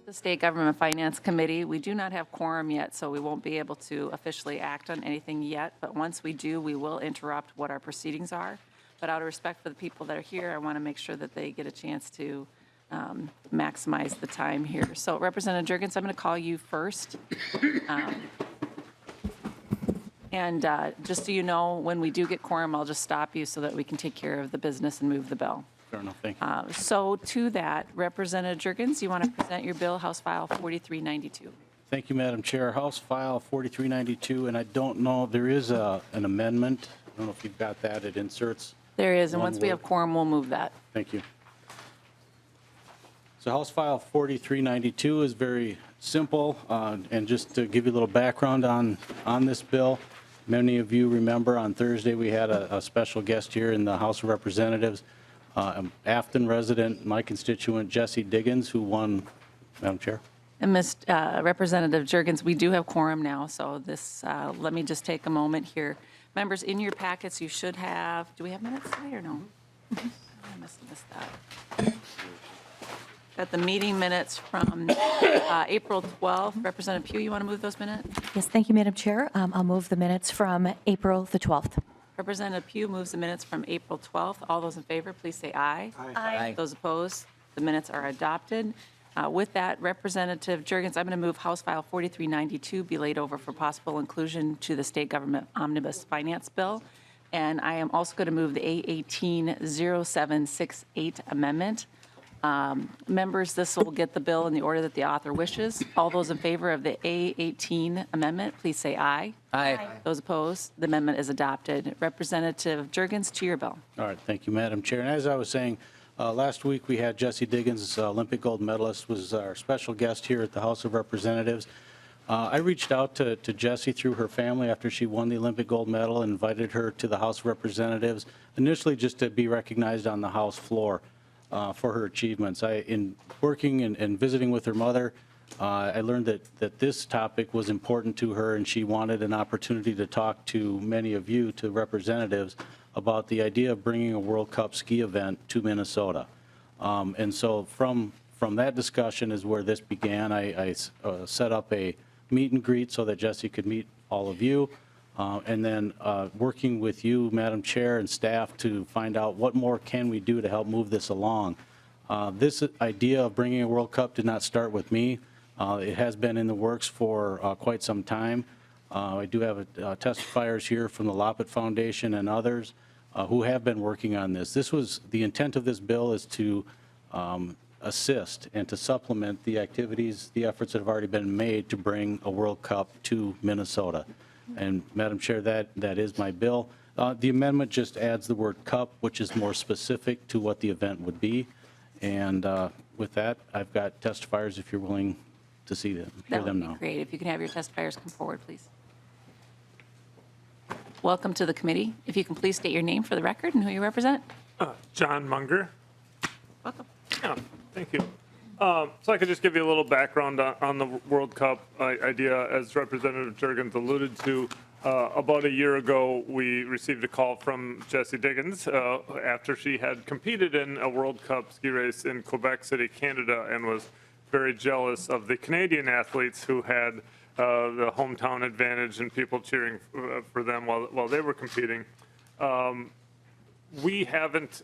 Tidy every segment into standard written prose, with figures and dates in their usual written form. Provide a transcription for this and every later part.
The State Government Finance Committee, we do not have quorum yet, so we won't be able to officially act on anything yet. But once we do, we will interrupt what our proceedings are. But out of respect for the people that are here, I want to make sure that they get a chance to maximize the time here. So Representative Jurgens, I'm going to call you first. Just so you know, when we do get quorum, I'll just stop you so that we can take care of the business and move the bill. Fair enough, thank you. So to that, Representative Jurgens, you want to present your bill, House File 4392. Thank you, Madam Chair. House File 4392, and I don't know, there is an amendment. I don't know if you've got that. It inserts. There is, and one once we have quorum, we'll move that. Thank you. So House File 4392 is very simple, and just to give you a little background on this bill, many of you remember on Thursday we had a special guest here in the House of Representatives, Afton resident, my constituent, Jesse Diggins, who won, Madam Chair. And Representative Jurgens, we do have quorum now, so this, let me just take a moment here. Members, in your packets, you should have, do we have minutes today or no? I must have missed that. Got the meeting minutes from April 12th. Representative Pugh, you want to move those minutes? Yes, thank you, Madam Chair. I'll move the minutes from April the 12th. Representative Pugh moves the minutes from April 12th. All those in favor, please say aye. Aye. Those opposed, the minutes are adopted. With that, Representative Jurgens, I'm going to move House File 4392 be laid over for possible inclusion to the State Government Omnibus Finance Bill. And I am also going to move the A180768 amendment. Members, this will get the bill in the order that the author wishes. All those in favor of the A18 amendment, please say aye. Aye. Those opposed, the amendment is adopted. Representative Jurgens, to your bill. All right, thank you, Madam Chair. And as I was saying, last week we had Jesse Diggins, Olympic gold medalist, was our special guest here at the House of Representatives. I reached out to Jessie through her family after she won the Olympic gold medal and invited her to the House of Representatives, initially just to be recognized on the House floor for her achievements. In working and visiting with her mother, I learned that this topic was important to her, and she wanted an opportunity to talk to many of you, to representatives, about the idea of bringing a World Cup ski event to Minnesota. And so from that discussion is where this began. I set up a meet and greet so that Jesse could meet all of you, and then working with you, Madam Chair, and staff to find out what more can we do to help move this along. This idea of bringing a World Cup did not start with me. It has been in the works for quite some time. I do have testifiers here from the Loppet Foundation and others who have been working on this. The intent of this bill is to assist and to supplement the activities, the efforts that have already been made to bring a World Cup to Minnesota. And Madam Chair, that is my bill. The amendment just adds the word cup, which is more specific to what the event would be. And with that, I've got testifiers if you're willing to see them, hear them now. That would be great. If you can have your testifiers come forward, please. Welcome to the committee. If you can please state your name for the record and who you represent. John Munger. Welcome. Yeah, thank you. So I could just give you a little background on the World Cup idea. As Representative Jurgens alluded to, about a year ago, we received a call from Jessie Diggins after she had competed in a World Cup ski race in Quebec City, Canada, and was very jealous of the Canadian athletes who had the hometown advantage and people cheering for them while they were competing. We haven't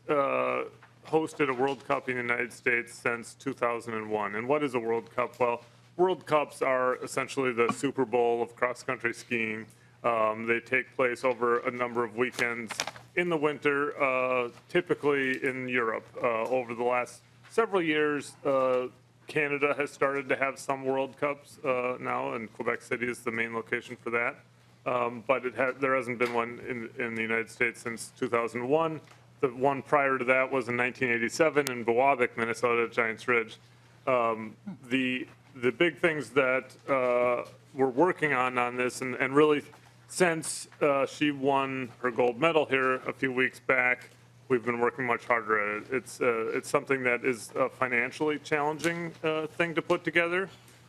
hosted a World Cup in the United States since 2001. And what is a World Cup? Well, World Cups are essentially the Super Bowl of cross-country skiing. They take place over a number of weekends in the winter, typically in Europe. Over the last several years, Canada has started to have some World Cups now, and Quebec City is the main location for that. But there hasn't been one in the United States since 2001. The one prior to that was in 1987 in Biwabic, Minnesota, at Giants Ridge. The big things that we're working on this, and really since she won her gold medal here a few weeks back, we've been working much harder at it. It's something that is a financially challenging thing to put together.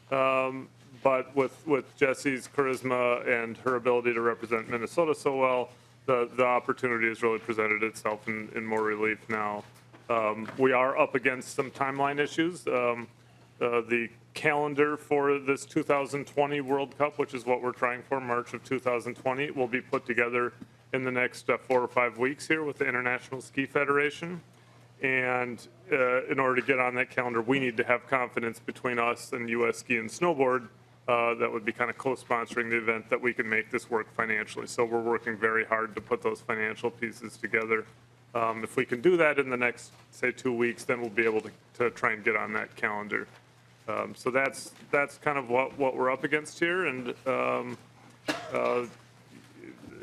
But with Jessie's charisma and her ability to represent Minnesota so well, the opportunity has really presented itself in more relief now. We are up against some timeline issues. the calendar for this 2020 World Cup, which is what we're trying for, March of 2020, will be put together in the next 4 or 5 weeks here with the International Ski Federation. And in order to get on that calendar, we need to have confidence between us and U.S. Ski and Snowboard that would be kind of co-sponsoring the event, that we can make this work financially. So we're working very hard to put those financial pieces together. If we can do that in the next, say, 2 weeks, then we'll be able to try and get on that calendar. So that's kind of what we're up against here, and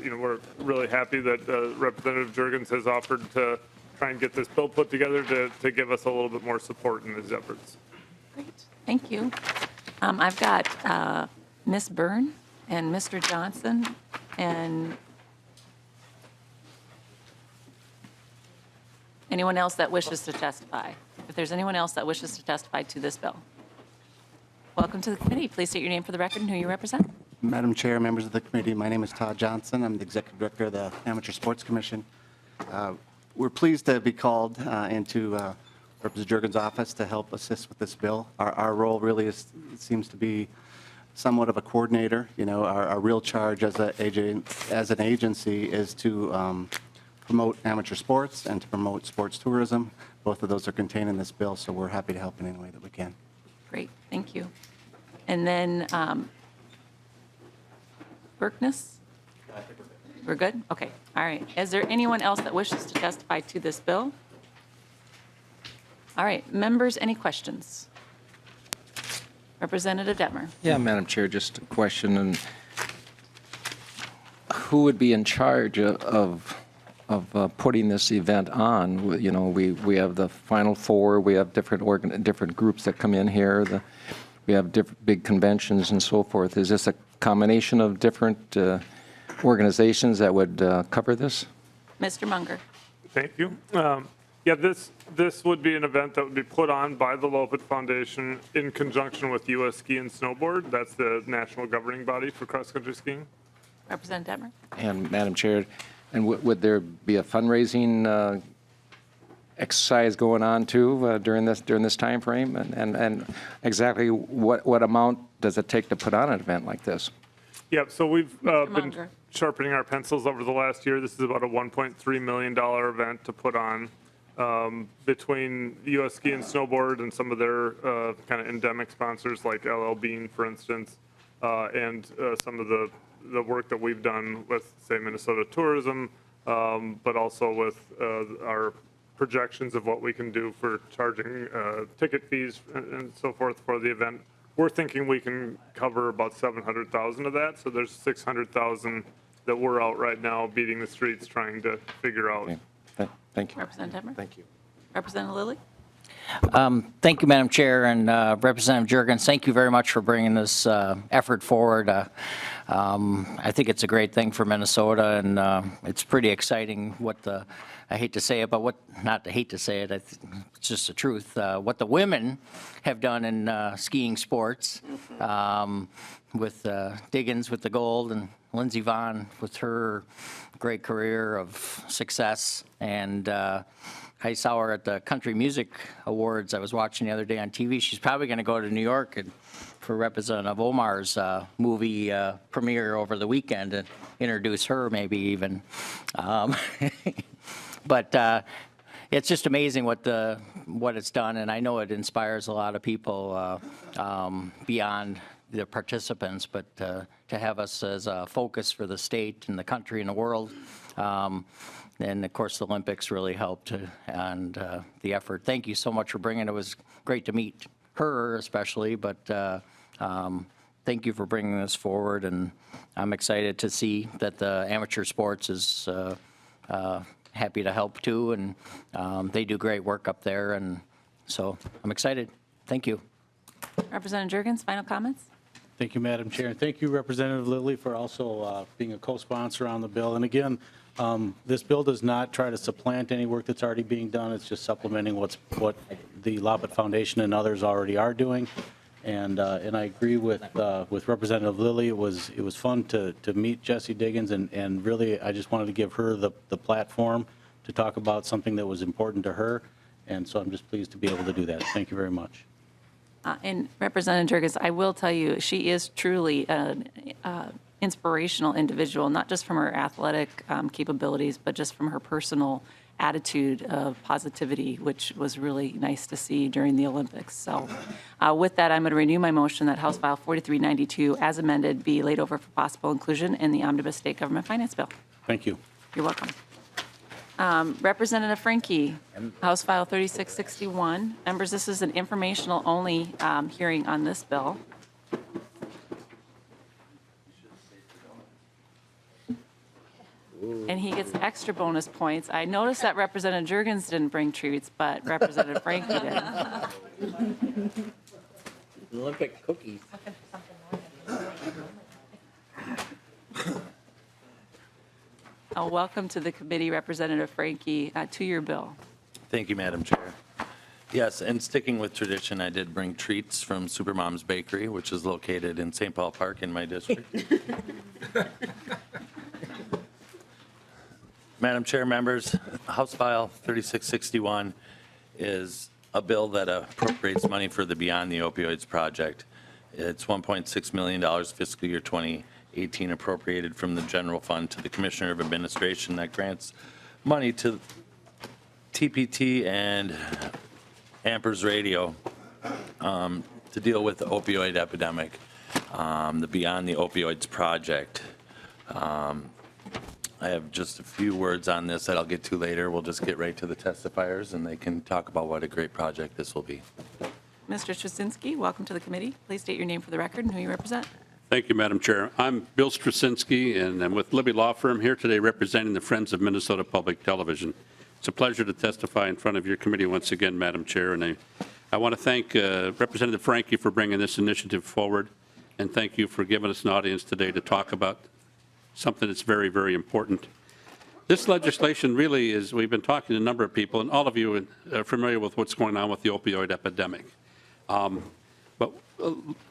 we're really happy that Representative Jurgens has offered to try and get this bill put together to give us a little bit more support in these efforts. Great, thank you. I've got Ms. Byrne and Mr. Johnson and anyone else that wishes to testify. If there's anyone else that wishes to testify to this bill. Welcome to the committee. Please state your name for the record and who you represent. Madam Chair, members of the committee, my name is Todd Johnson. I'm the Executive Director of the Amateur Sports Commission. We're pleased to be called into Representative Jurgens' office to help assist with this bill. Our role really seems to be somewhat of a coordinator. Our real charge as an agency is to promote amateur sports and to promote sports tourism. Both of those are contained in this bill, so we're happy to help in any way that we can. Great, thank you. And then Berkness? We're good? Okay, all right. Is there anyone else that wishes to testify to this bill? All right, members, any questions? Representative Detmer. Yeah, Madam Chair, just a question. And who would be in charge of putting this event on? We have the Final Four. We have different groups that come in here. We have big conventions and so forth. Is this a combination of different organizations that would cover this? Mr. Munger. Thank you. Yeah, this would be an event that would be put on by the Lopet Foundation in conjunction with U.S. Ski and Snowboard. That's the national governing body for cross-country skiing. Representative Detmer. And Madam Chair, and would there be a fundraising exercise going on too during this time frame? And exactly what amount does it take to put on an event like this? Yeah, so we've been Munger. sharpening our pencils over the last year. This is about a $1.3 million event to put on between U.S. Ski and Snowboard and some of their kind of endemic sponsors like LL Bean, for instance, and some of the work that we've done with, say, Minnesota Tourism, but also with our projections of what we can do for charging ticket fees and so forth for the event. We're thinking we can cover about $700,000 of that, so there's $600,000 that we're out right now beating the streets trying to figure out. Okay. Thank you. Representative Detmer. Thank you. Representative Lilly. Thank you, Madam Chair, and Representative Jurgens, thank you very much for bringing this effort forward. I think it's a great thing for Minnesota, and it's pretty exciting what I hate to say it, but not to hate to say it, it's just the truth, what the women have done in skiing sports, with Diggins with the gold and Lindsey Vonn with her great career of success. And I saw her at the Country Music Awards I was watching the other day on TV. She's probably going to go to New York for Representative Omar's movie premiere over the weekend and introduce her maybe even. But it's just amazing what it's done, and I know it inspires a lot of people beyond the participants, but to have us as a focus for the state and the country and the world. And of course, the Olympics really helped and the effort. Thank you so much for bringing it. It was great to meet her especially, but thank you for bringing this forward. And I'm excited to see that the amateur sports is happy to help too. And they do great work up there. And so I'm excited. Thank you. Representative Jurgens, final comments? Thank you, Madam Chair, and thank you, Representative Lilly, for also being a co-sponsor on the bill. And again, this bill does not try to supplant any work that's already being done. It's just supplementing what the Lopet Foundation and others already are doing. And I agree with Representative Lilly. It was fun to meet Jessie Diggins, and really I just wanted to give her the platform to talk about something that was important to her. And so I'm just pleased to be able to do that. Thank you very much. And Representative Jurgens, I will tell you, she is truly an inspirational individual, not just from her athletic capabilities, but just from her personal attitude of positivity, which was really nice to see during the Olympics. So with that, I'm going to renew my motion that House File 4392, as amended, be laid over for possible inclusion in the Omnibus State Government Finance Bill. Thank you. You're welcome. Representative Franke, House File 3661. Members, this is an informational only hearing on this bill. And he gets extra bonus points. I noticed that Representative Jurgens didn't bring treats, but Representative Franke did. Olympic cookies. Welcome to the committee, Representative Franke, to your bill. Thank you, Madam Chair. Yes, and sticking with tradition, I did bring treats from Supermom's Bakery, which is located in St. Paul Park in my district. Madam Chair, members, House File 3661 is a bill that appropriates money for the Beyond the Opioids Project. It's $1.6 million fiscal year 2018 appropriated from the general fund to the Commissioner of Administration that grants money to TPT and Ampers Radio to deal with the opioid epidemic, the Beyond the Opioids Project. I have just a few words on this that I'll get to later. We'll just get right to the testifiers, and they can talk about what a great project this will be. Mr. Straczynski, welcome to the committee. Please state your name for the record and who you represent. Thank you, Madam Chair. I'm Bill Straczynski, and I'm with Libby Law Firm here today representing the Friends of Minnesota Public Television. It's a pleasure to testify in front of your committee once again, Madam Chair, and I want to thank Representative Franke for bringing this initiative forward, and thank you for giving us an audience today to talk about something that's very, very important. This legislation really is, we've been talking to a number of people, and all of you are familiar with what's going on with the opioid epidemic.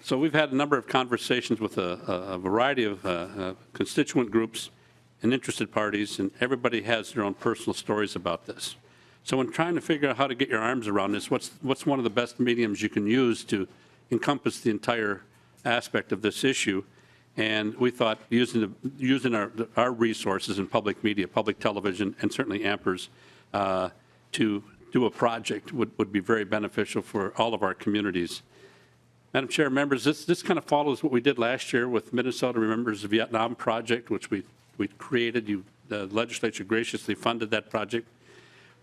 So we've had a number of conversations with a variety of constituent groups and interested parties, and everybody has their own personal stories about this. So when trying to figure out how to get your arms around this, what's one of the best mediums you can use to encompass the entire aspect of this issue? And we thought using our resources in public media, public television, and certainly Ampers to do a project would be very beneficial for all of our communities. Madam Chair, members, this kind of follows what we did last year with Minnesota Remembers the Vietnam Project, which we created. The legislature graciously funded that project.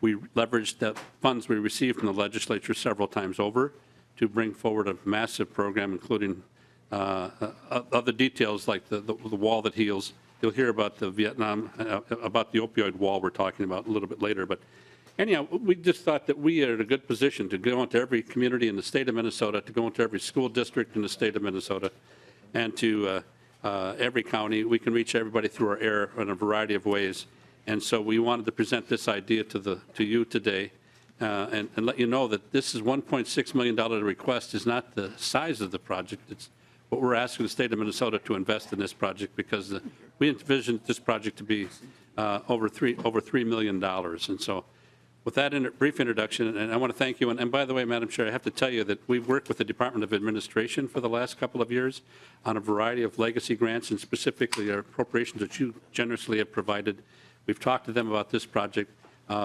We leveraged the funds we received from the legislature several times over to bring forward a massive program, including other details like the wall that heals. You'll hear about the Vietnam, about the opioid wall we're talking about a little bit later. But anyhow, we just thought that we are in a good position to go into every community in the state of Minnesota, to go into every school district in the state of Minnesota, and to every county. We can reach everybody through our air in a variety of ways. And so we wanted to present this idea to you today and let you know that this is $1.6 million request is not the size of the project. It's what we're asking the state of Minnesota to invest in this project, because we envisioned this project to be over $3 million. And so with that brief introduction, and I want to thank you. And by the way, Madam Chair, I have to tell you that we've worked with the Department of Administration for the last couple of years on a variety of legacy grants, and specifically our appropriations that you generously have provided. We've talked to them about this project.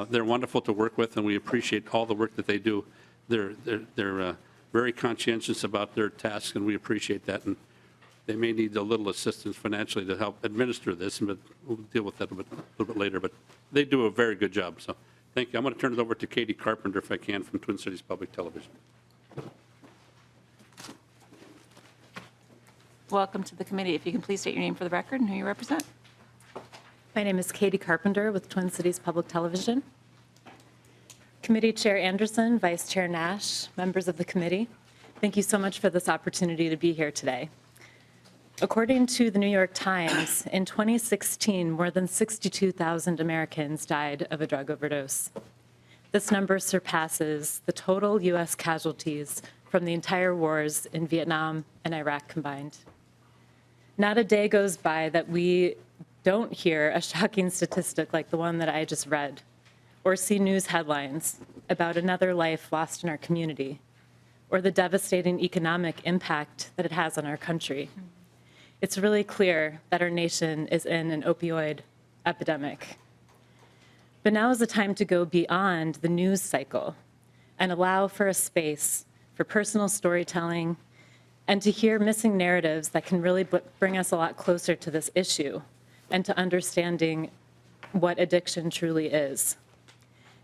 They're wonderful to work with, and we appreciate all the work that they do. They're very conscientious about their tasks, and we appreciate that. And they may need a little assistance financially to help administer this, but we'll deal with that a little bit later. But they do a very good job. So thank you. I'm going to turn it over to Katie Carpenter, if I can, from Twin Cities Public Television. Welcome to the committee. If you can please state your name for the record and who you represent. My name is Katie Carpenter with Twin Cities Public Television. Committee Chair Anderson, Vice Chair Nash, members of the committee, thank you so much for this opportunity to be here today. According to the New York Times, in 2016, more than 62,000 Americans died of a drug overdose. This number surpasses the total U.S. casualties from the entire wars in Vietnam and Iraq combined. Not a day goes by that we don't hear a shocking statistic like the one that I just read, or see news headlines about another life lost in our community, or the devastating economic impact that it has on our country. It's really clear that our nation is in an opioid epidemic. But now is the time to go beyond the news cycle and allow for a space for personal storytelling and to hear missing narratives that can really bring us a lot closer to this issue and to understanding what addiction truly is.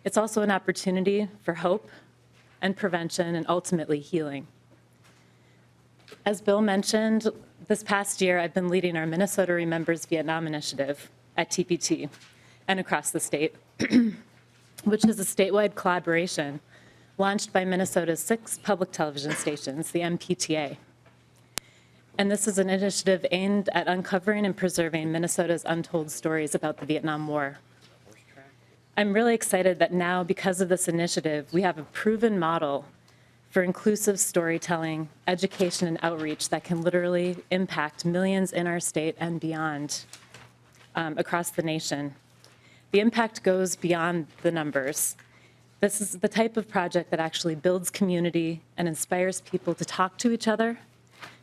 It's also an opportunity for hope and prevention and ultimately healing. As Bill mentioned, this past year I've been leading our Minnesota Remembers Vietnam initiative at TPT and across the state, which is a statewide collaboration launched by Minnesota's 6 public television stations, the MPTA. And this is an initiative aimed at uncovering and preserving Minnesota's untold stories about the Vietnam War. I'm really excited that now, because of this initiative, we have a proven model for inclusive storytelling, education, and outreach that can literally impact millions in our state and beyond across the nation. The impact goes beyond the numbers. This is the type of project that actually builds community and inspires people to talk to each other,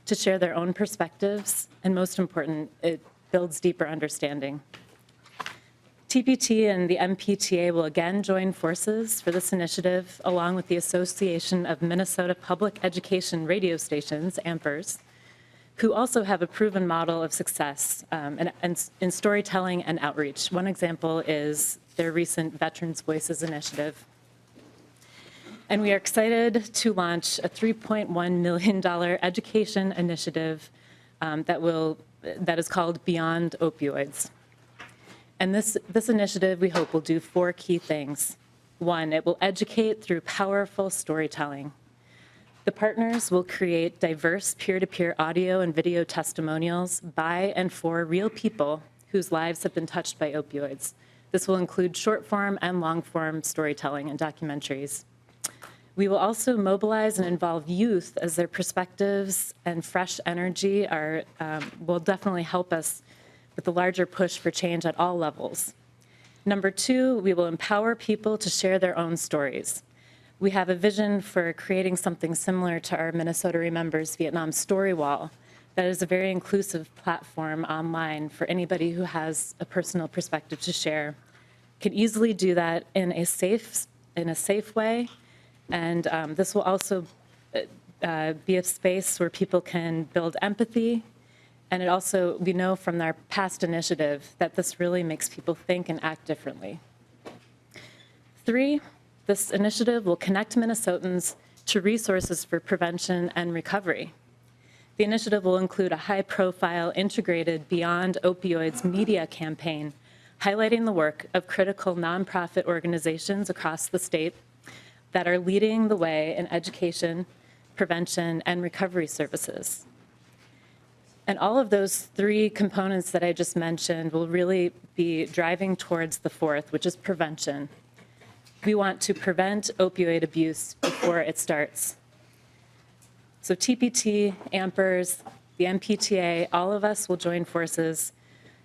to share their own perspectives, and most important, it builds deeper understanding. TPT and the MPTA will again join forces for this initiative, along with the Association of Minnesota Public Education Radio Stations, AMPERS, who also have a proven model of success in storytelling and outreach. One example is their recent Veterans Voices initiative. And we are excited to launch a $3.1 million education initiative that is called Beyond Opioids. And this initiative, we hope, will do 4 key things. 1, it will educate through powerful storytelling. The partners will create diverse peer-to-peer audio and video testimonials by and for real people whose lives have been touched by opioids. This will include short-form and long-form storytelling and documentaries. We will also mobilize and involve youth as their perspectives and fresh energy will definitely help us with the larger push for change at all levels. Number 2, we will empower people to share their own stories. We have a vision for creating something similar to our Minnesota Remembers Vietnam Story Wall that is a very inclusive platform online for anybody who has a personal perspective to share. Can easily do that in a safe way, and this will also be a space where people can build empathy. And it also, we know from our past initiative that this really makes people think and act differently. 3, this initiative will connect Minnesotans to resources for prevention and recovery. The initiative will include a high-profile, integrated Beyond Opioids media campaign highlighting the work of critical nonprofit organizations across the state that are leading the way in education, prevention, and recovery services. And all of those 3 components that I just mentioned will really be driving towards the 4th, which is prevention. We want to prevent opioid abuse before it starts. So TPT, AMPERS, the MPTA, all of us will join forces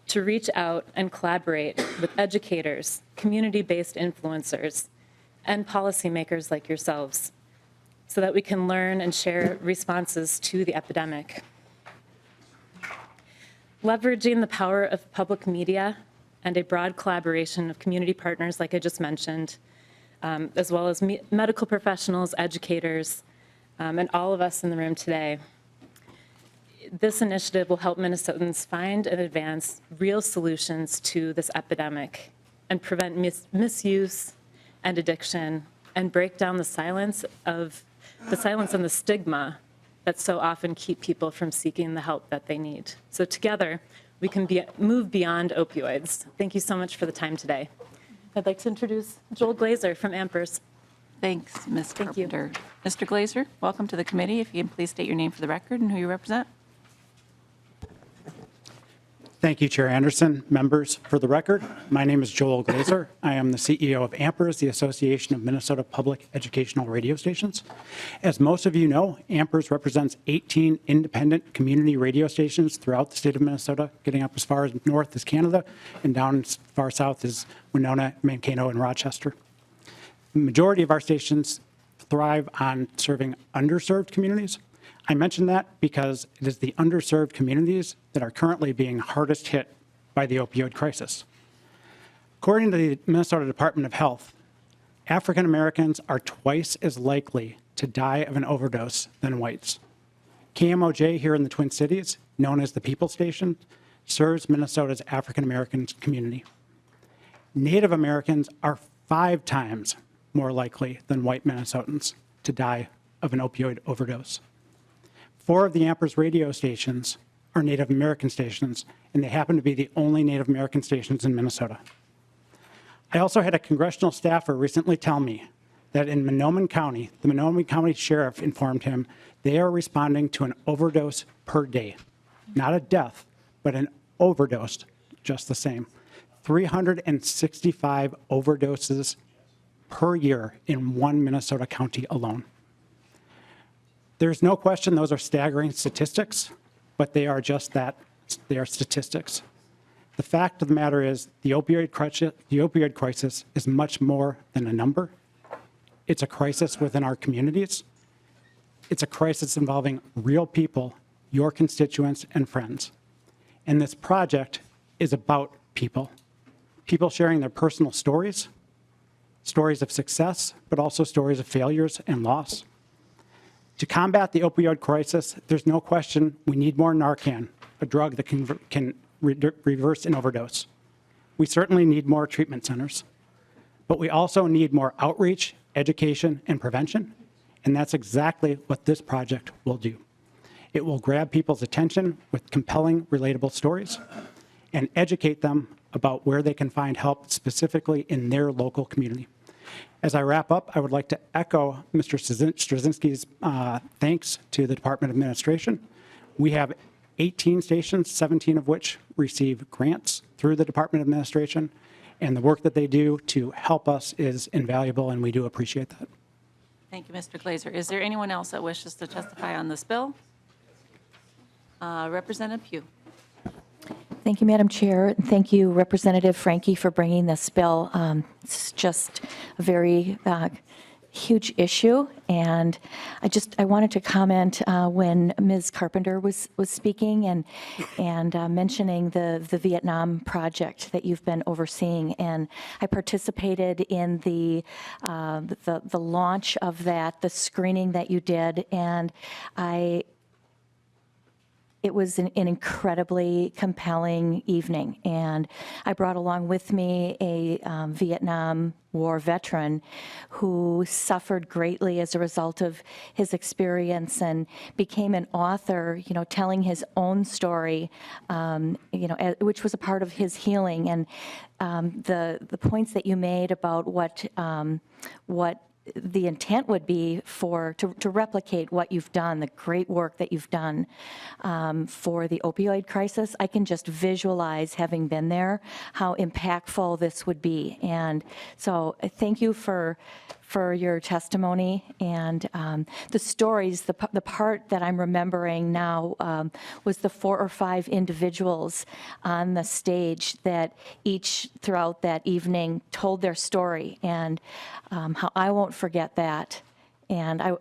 to reach out and collaborate with educators, community-based influencers, and policymakers like yourselves so that we can learn and share responses to the epidemic. Leveraging the power of public media and a broad collaboration of community partners, like I just mentioned, as well as medical professionals, educators, and all of us in the room today. This initiative will help Minnesotans find and advance real solutions to this epidemic and prevent misuse and addiction and break down the silence and the stigma that so often keep people from seeking the help that they need. So together, we can move beyond opioids. Thank you so much for the time today. I'd like to introduce Joel Glazer from AMPERS. Thanks, Ms. Thank you. Carpenter. Mr. Glazer, welcome to the committee. If you can please state your name for the record and who you represent. Thank you, Chair Anderson. Members, for the record, my name is Joel Glazer. I am the CEO of AMPERS, the Association of Minnesota Public Educational Radio Stations. As most of you know, AMPERS represents 18 independent community radio stations throughout the state of Minnesota, getting up as far as north as Canada and down as far south as Winona, Mankato, and Rochester. The majority of our stations thrive on serving underserved communities. I mention that because it is the underserved communities that are currently being hardest hit by the opioid crisis. According to the Minnesota Department of Health, African Americans are twice as likely to die of an overdose than whites. KMOJ here in the Twin Cities, known as the People Station, serves Minnesota's African American community. Native Americans are 5 times more likely than white Minnesotans to die of an opioid overdose. 4 of the Amper's radio stations are Native American stations, and they happen to be the only Native American stations in Minnesota. I also had a congressional staffer recently tell me that in Monoman County, the Monoman County Sheriff informed him they are responding to an overdose per day. Not a death, but an overdose just the same. 365 overdoses per year in one Minnesota county alone. There's no question those are staggering statistics, but they are just that. They are statistics. The fact of the matter is the opioid crisis is much more than a number. It's a crisis within our communities. It's a crisis involving real people, your constituents and friends. And this project is about people. People sharing their personal stories, stories of success, but also stories of failures and loss. To combat the opioid crisis, there's no question we need more Narcan, a drug that can reverse an overdose. We certainly need more treatment centers, but we also need more outreach, education, and prevention, and that's exactly what this project will do. It will grab people's attention with compelling, relatable stories and educate them about where they can find help specifically in their local community. As I wrap up, I would like to echo Mr. Straczynski's thanks to the Department of Administration. We have 18 stations, 17 of which receive grants through the Department of Administration, and the work that they do to help us is invaluable, and we do appreciate that. Thank you, Mr. Glazer. Is there anyone else that wishes to testify on this bill? Representative Pugh. Thank you, Madam Chair. Thank you, Representative Franke, for bringing this bill. It's just a very huge issue, and I wanted to comment when Ms. Carpenter was speaking and mentioning the Vietnam project that you've been overseeing, and I participated in the launch of that, the screening that you did, and it was an incredibly compelling evening, and I brought along with me a Vietnam War veteran who suffered greatly as a result of his experience and became an author, telling his own story, which was a part of his healing. And the points that you made about what the intent would be to replicate what you've done, the great work that you've done for the opioid crisis. I can just visualize, having been there, how impactful this would be. And so thank you for your testimony, and the stories. The part that I'm remembering now was the 4 or 5 individuals on the stage that each throughout that evening told their story, and how I won't forget that. And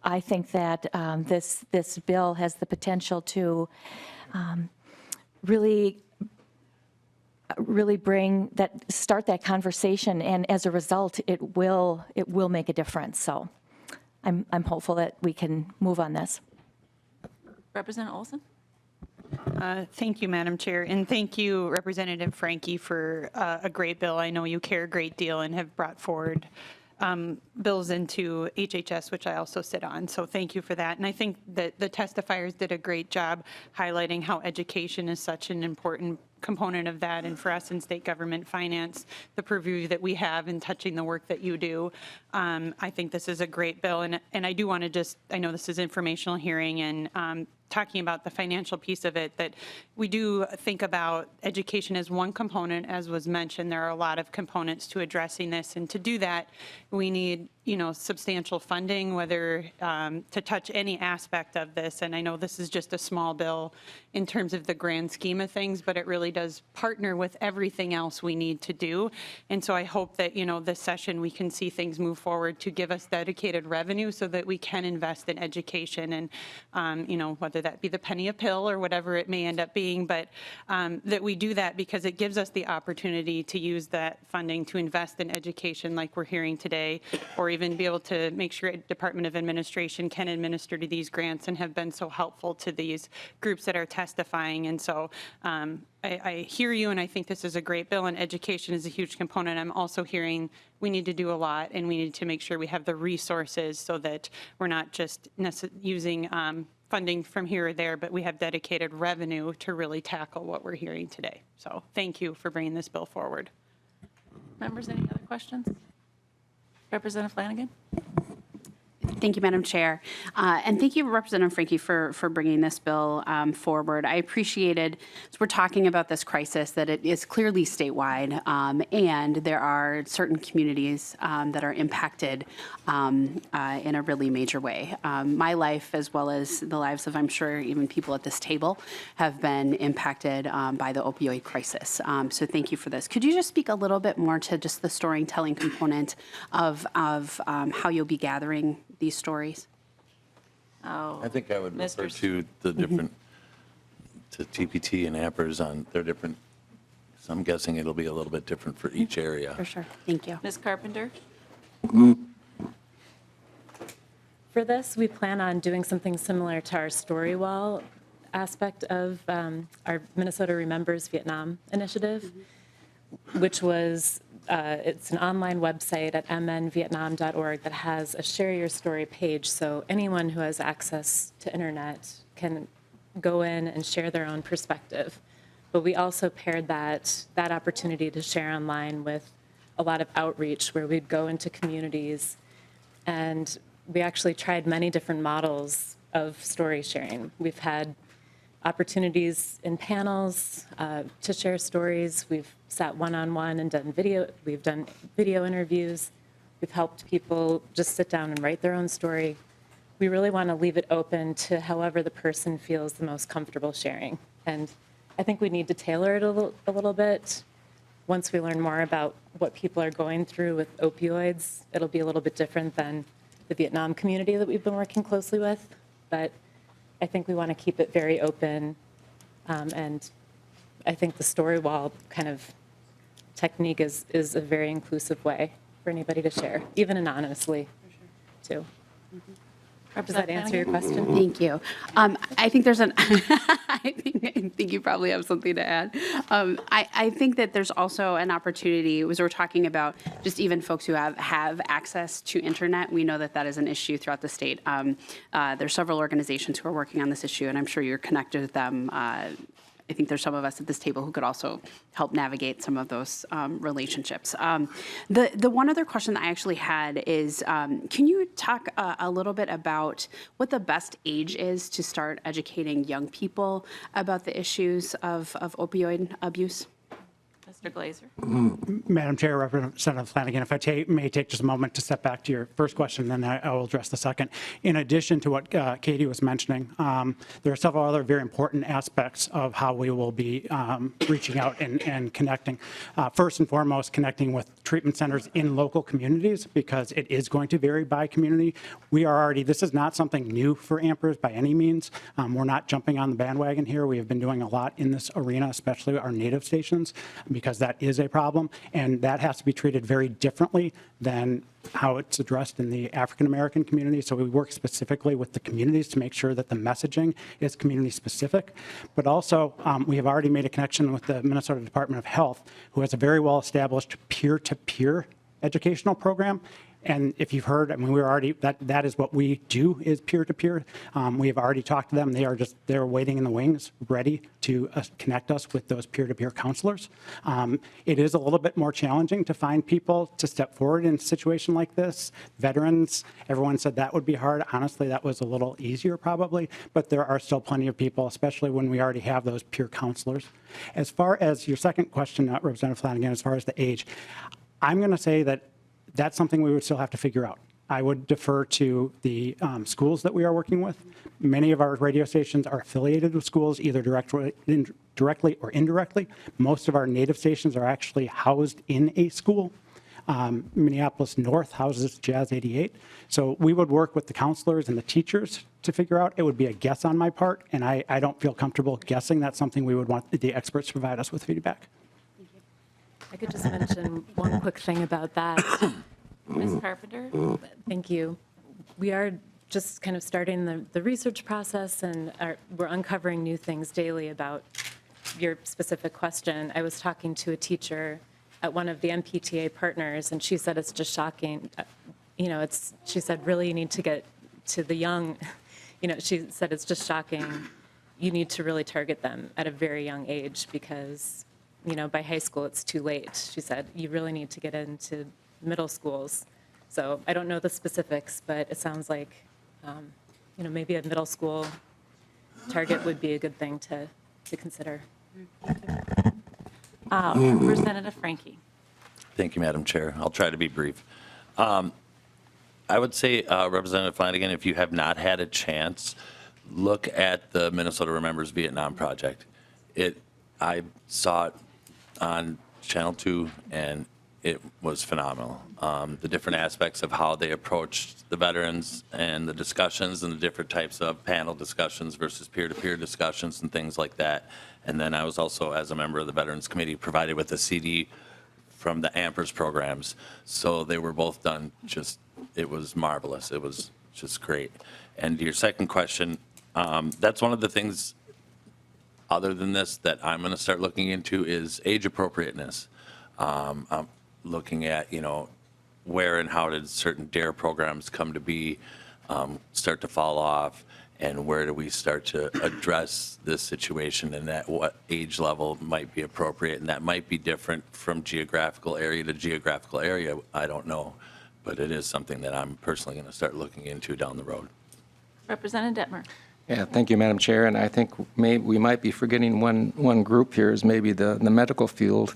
I think that this bill has the potential to really start that conversation, and as a result, it will make a difference. So I'm hopeful that we can move on this. Representative Olson? Thank you, Madam Chair, and thank you, Representative Franke, for a great bill. I know you care a great deal and have brought forward bills into HHS, which I also sit on, so thank you for that. And I think that the testifiers did a great job highlighting how education is such an important component of that, and for us in state government finance, the purview that we have in touching the work that you do. I think this is a great bill, and I do want to I know this is informational hearing, and talking about the financial piece of it, that we do think about education as one component. As was mentioned, there are a lot of components to addressing this, and to do that, we need substantial funding, whether to touch any aspect of this. And I know this is just a small bill in terms of the grand scheme of things, but it really does partner with everything else we need to do. And so I hope that, this session, we can see things move forward to give us dedicated revenue so that we can invest in education and, whether that be the penny a pill or whatever it may end up being, but that we do that because it gives us the opportunity to use that funding to invest in education like we're hearing today, or even be able to make sure Department of Administration can administer to these grants and have been so helpful to these groups that are testifying. And so I hear you, and I think this is a great bill, and education is a huge component. I'm also hearing we need to do a lot, and we need to make sure we have the resources so that we're not just using funding from here or there, but we have dedicated revenue to really tackle what we're hearing today. So thank you for bringing this bill forward. Members, any other questions? Representative Flanagan? Thank you, Madam Chair. And thank you, Representative Franke, for bringing this bill forward. I appreciated, as we're talking about this crisis, that it is clearly statewide, and there are certain communities that are impacted in a really major way. My life, as well as the lives of, I'm sure, even people at this table, have been impacted by the opioid crisis. So thank you for this. Could you just speak a little bit more to just the storytelling component of how you'll be gathering these stories? Oh, I think I would refer Mr. to the different, to TPT and AMPERS on their different, so I'm guessing it'll be a little bit different for each area. For sure. Thank you. Ms. Carpenter? For this, we plan on doing something similar to our story wall aspect of our Minnesota Remembers Vietnam initiative, which was it's an online website at mnvietnam.org that has a Share Your Story page, so anyone who has access to internet can go in and share their own perspective. But we also paired that opportunity to share online with a lot of outreach where we'd go into communities, and we actually tried many different models of story sharing. We've had opportunities in panels to share stories. We've sat one-on-one and done video. We've done video interviews. We've helped people just sit down and write their own story. We really want to leave it open to however the person feels the most comfortable sharing. And I think we need to tailor it a little bit. Once we learn more about what people are going through with opioids, it'll be a little bit different than the Vietnam community that we've been working closely with. But I think we want to keep it very open, and I think the story wall kind of technique is a very inclusive way for anybody to share, even anonymously, too. Does that answer your question? Thank you. I think there's I think you probably have something to add. I think that there's also an opportunity, as we're talking about just even folks who have access to internet. We know that is an issue throughout the state. There's several organizations who are working on this issue, and I'm sure you're connected with them. I think there's some of us at this table who could also help navigate some of those relationships. The one other question that I actually had is, can you talk a little bit about what the best age is to start educating young people about the issues of opioid abuse? Mr. Glazer? Madam Chair, Representative Flanagan, if I may take just a moment to step back to your first question, then I will address the second. In addition to what Katie was mentioning, there are several other very important aspects of how we will be reaching out and connecting. First and foremost, connecting with treatment centers in local communities, because it is going to vary by community. This is not something new for AMPERS by any means. We're not jumping on the bandwagon here. We have been doing a lot in this arena, especially our native stations, because that is a problem, and that has to be treated very differently than how it's addressed in the African American community. So we work specifically with the communities to make sure that the messaging is community specific. But also, we have already made a connection with the Minnesota Department of Health, who has a very well established peer-to-peer educational program. And if you've heard, I mean, we're already, that is what we do, is peer-to-peer. We have already talked to them. They're waiting in the wings, ready to connect us with those peer-to-peer counselors. It is a little bit more challenging to find people to step forward in a situation like this. Veterans, everyone said that would be hard. Honestly, that was a little easier probably, but there are still plenty of people, especially when we already have those peer counselors. As far as your second question, Representative Flanagan, as far as the age, I'm going to say that that's something we would still have to figure out. I would defer to the schools that we are working with. Many of our radio stations are affiliated with schools, either directly or indirectly. Most of our native stations are actually housed in a school. Minneapolis North houses Jazz 88. So we would work with the counselors and the teachers to figure out. It would be a guess on my part, and I don't feel comfortable guessing. That's something we would want the experts to provide us with feedback. I could just mention one quick thing about that. Ms. Carpenter? Thank you. We are just kind of starting the research process, and we're uncovering new things daily about your specific question. I was talking to a teacher at one of the MPTA partners, and she said it's just shocking. She said, really, you need to get to the young. She said it's just shocking. You need to really target them at a very young age because, by high school, it's too late. She said, you really need to get into middle schools. So I don't know the specifics, but it sounds like, maybe a middle school target would be a good thing to consider. Representative Franke. Thank you, Madam Chair. I'll try to be brief. I would say, Representative Flanagan, if you have not had a chance, look at the Minnesota Remembers Vietnam project. I saw it on Channel 2, and it was phenomenal. The different aspects of how they approached the veterans and the discussions and the different types of panel discussions versus peer-to-peer discussions and things like that. And then I was also, as a member of the Veterans Committee, provided with a CD from the AMPERS programs. So they were both done it was marvelous. It was just great. And to your second question, that's one of the things other than this that I'm going to start looking into is age appropriateness. I'm looking at, where and how did certain DARE programs come to be, start to fall off, and where do we start to address this situation and at what age level might be appropriate, and that might be different from geographical area to geographical area. I don't know, but it is something that I'm personally going to start looking into down the road. Representative Detmer. Yeah, thank you, Madam Chair. And I think we might be forgetting one group here is maybe the medical field.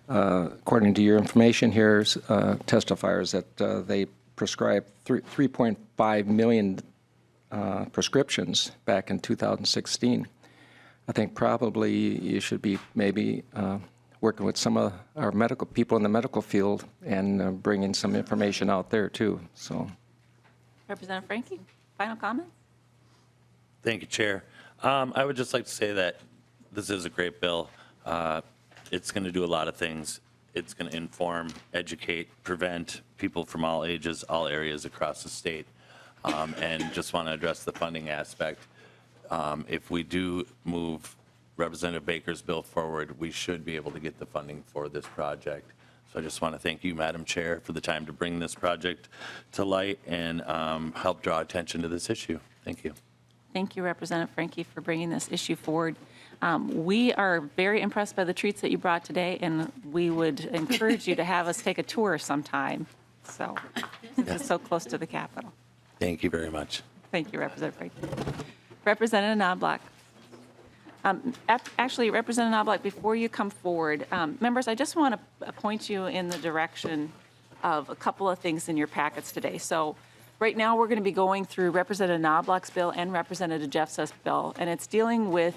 According to your information here, testifiers that they prescribed 3.5 million prescriptions back in 2016. I think probably you should be maybe working with some of our medical people in the medical field and bringing some information out there too. So, Representative Franke, final comment? Thank you, Chair. I would just like to say that this is a great bill. It's going to do a lot of things. It's going to inform, educate, prevent people from all ages, all areas across the state. And just want to address the funding aspect. If we do move Representative Baker's bill forward, we should be able to get the funding for this project. So I just want to thank you, Madam Chair, for the time to bring this project to light and help draw attention to this issue. Thank you. Thank you, Representative Franke, for bringing this issue forward. We are very impressed by the treats that you brought today, and we would encourage you to have us take a tour sometime. So, it's so close to the Capitol. Thank you very much. Thank you, Representative Franke. Representative Knoblach. Actually, Representative Knoblach, before you come forward, members, I just want to point you in the direction of a couple of things in your packets today. So right now, we're going to be going through Representative Knoblach's bill and Representative Jessup's bill, and it's dealing with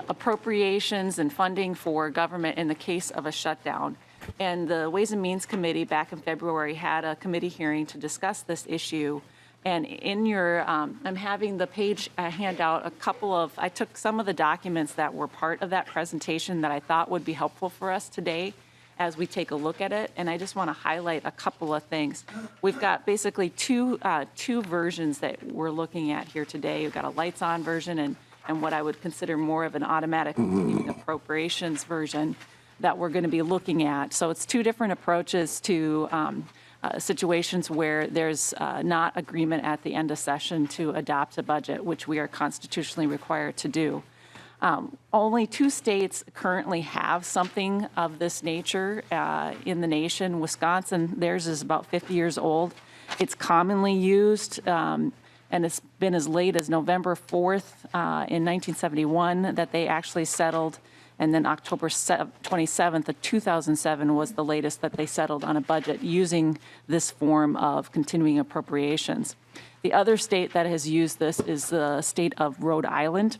appropriations and funding for government in the case of a shutdown. And the Ways and Means Committee back in February had a committee hearing to discuss this issue. And in your, I'm having the page handout I took some of the documents that were part of that presentation that I thought would be helpful for us today as we take a look at it. And I just want to highlight a couple of things. We've got basically two versions that we're looking at here today. We've got a lights on version and what I would consider more of an automatic appropriations version that we're going to be looking at. So it's two different approaches to situations where there's not agreement at the end of session to adopt a budget, which we are constitutionally required to do. Only 2 states currently have something of this nature in the nation. Wisconsin, theirs is about 50 years old. It's commonly used, and it's been as late as November 4th in 1971 that they actually settled And then October 27th of 2007 was the latest that they settled on a budget using this form of continuing appropriations. The other state that has used this is the state of Rhode Island,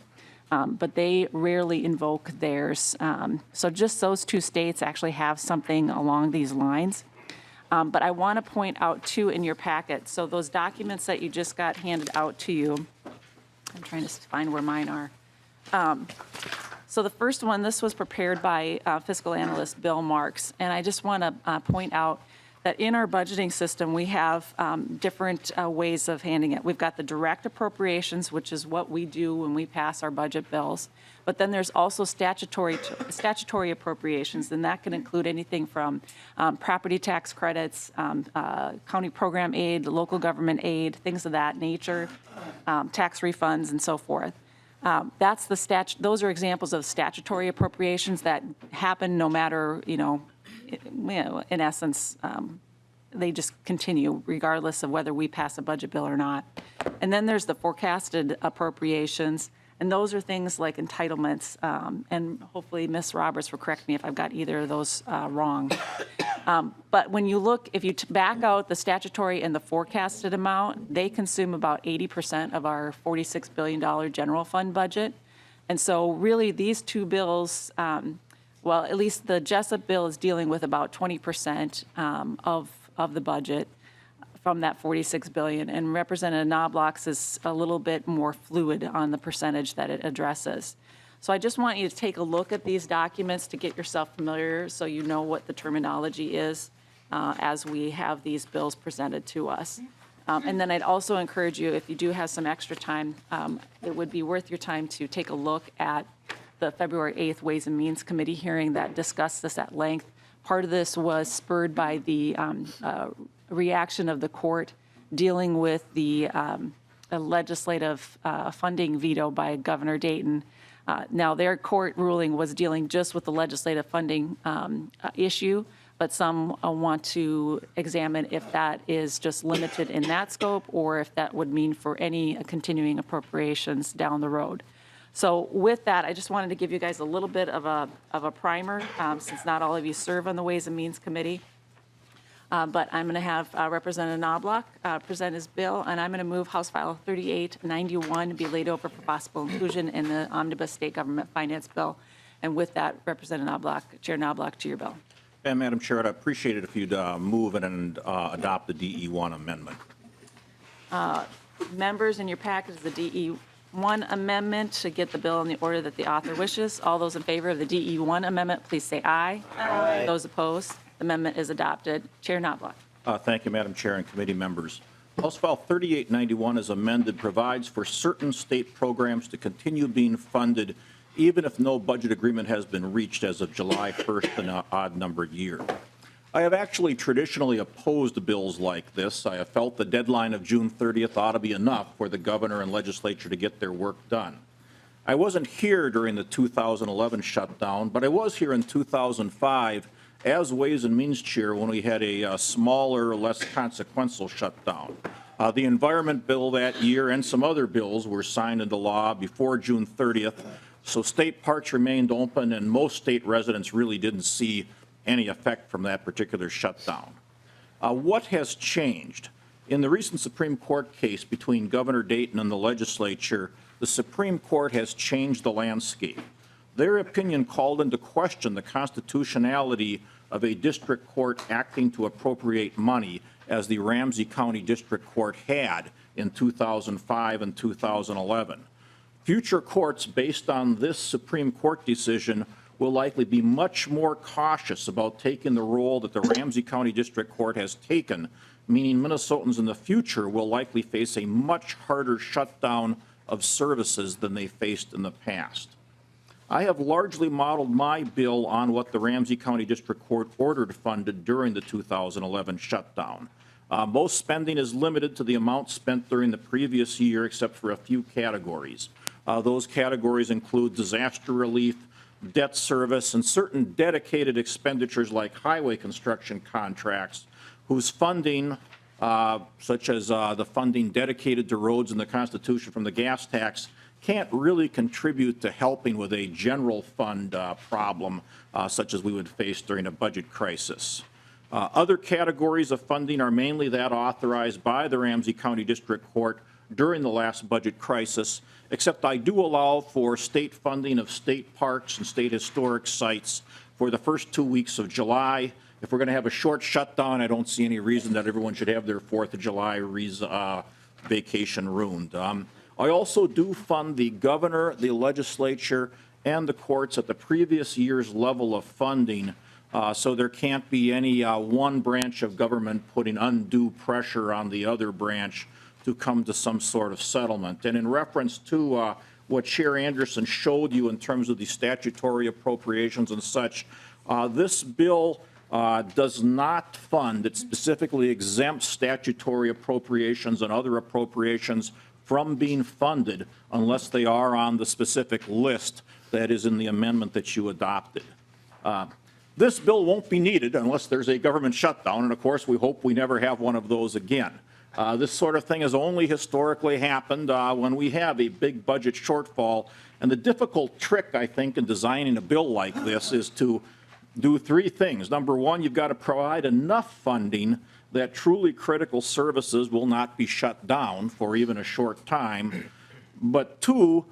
but they rarely invoke theirs. So just those two states actually have something along these lines. But I want to point out, too, in your packet, so those documents that you just got handed out to you, I'm trying to find where mine are. So the first one, this was prepared by fiscal analyst Bill Marks, and I just want to point out that in our budgeting system, we have different ways of handling it. We've got the direct appropriations, which is what we do when we pass our budget bills. But then there's also statutory appropriations, and that can include anything from property tax credits, county program aid, local government aid, things of that nature, tax refunds, and so forth. That's the those are examples of statutory appropriations that happen no matter, in essence, they just continue regardless of whether we pass a budget bill or not. And then there's the forecasted appropriations, and those are things like entitlements, and hopefully Ms. Roberts will correct me if I've got either of those wrong. But when you look, if you back out the statutory and the forecasted amount, they consume about 80% of our $46 billion general fund budget. And so really these two bills, well, at least the Jessup bill is dealing with about 20% of the budget from that $46 billion, and Representative Knoblach's is a little bit more fluid on the percentage that it addresses. So I just want you to take a look at these documents to get yourself familiar so you know what the terminology is as we have these bills presented to us. And then I'd also encourage you, if you do have some extra time, it would be worth your time to take a look at the February 8th Ways and Means Committee hearing that discussed this at length. Part of this was spurred by the reaction of the court dealing with the legislative funding veto by Governor Dayton. Now, their court ruling was dealing just with the legislative funding issue, but some want to examine if that is just limited in that scope or if that would mean for any continuing appropriations down the road. So with that, I just wanted to give you guys a little bit of a primer, since not all of you serve on the Ways and Means Committee. But I'm going to have Representative Knoblach present his bill, and I'm going to move House File 3891 be laid over for possible inclusion in the Omnibus State Government Finance Bill. And with that, Representative Knoblach, Chair Knoblach, to your bill. And Madam Chair, I'd appreciate it if you'd move and adopt the DE1 amendment. Members, in your packet is the DE1 amendment to get the bill in the order that the author wishes. All those in favor of the DE1 amendment, please say aye. Aye. Those opposed? The amendment is adopted. Chair Knoblach. Thank you, Madam Chair and committee members. House File 3891 as amended provides for certain state programs to continue being funded even if no budget agreement has been reached as of July 1st in an odd-numbered year. I have actually traditionally opposed bills like this. I have felt the deadline of June 30th ought to be enough for the governor and legislature to get their work done. I wasn't here during the 2011 shutdown, but I was here in 2005 as Ways and Means Chair when we had a smaller, less consequential shutdown. The environment bill that year and some other bills were signed into law before June 30th, so state parks remained open and most state residents really didn't see any effect from that particular shutdown. What has changed? In the recent Supreme Court case between Governor Dayton and the legislature, the Supreme Court has changed the landscape. Their opinion called into question the constitutionality of a district court acting to appropriate money as the Ramsey County District Court had in 2005 and 2011. Future courts based on this Supreme Court decision will likely be much more cautious about taking the role that the Ramsey County District Court has taken, meaning Minnesotans in the future will likely face a much harder shutdown of services than they faced in the past. I have largely modeled my bill on what the Ramsey County District Court ordered funded during the 2011 shutdown. Most spending is limited to the amount spent during the previous year except for a few categories. Those categories include disaster relief, debt service, and certain dedicated expenditures like highway construction contracts, whose funding, such as the funding dedicated to roads in the Constitution from the gas tax, can't really contribute to helping with a general fund problem such as we would face during a budget crisis. Other categories of funding are mainly that authorized by the Ramsey County District Court during the last budget crisis, except I do allow for state funding of state parks and state historic sites for the first 2 weeks of July. If we're going to have a short shutdown, I don't see any reason that everyone should have their 4th of July vacation ruined. I also do fund the governor, the legislature, and the courts at the previous year's level of funding, so there can't be any one branch of government putting undue pressure on the other branch to come to some sort of settlement. And in reference to what Chair Anderson showed you in terms of the statutory appropriations and such, this bill does not fund, it specifically exempts statutory appropriations and other appropriations from being funded unless they are on the specific list that is in the amendment that you adopted. This bill won't be needed unless there's a government shutdown, and of course we hope we never have one of those again. This sort of thing has only historically happened when we have a big budget shortfall, and the difficult trick, I think, in designing a bill like this is to do 3 things. Number one, you've got to provide enough funding that truly critical services will not be shut down for even a short time. But 2,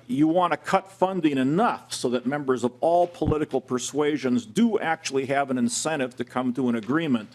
you want to cut funding enough so that members of all political persuasions do actually have an incentive to come to an agreement.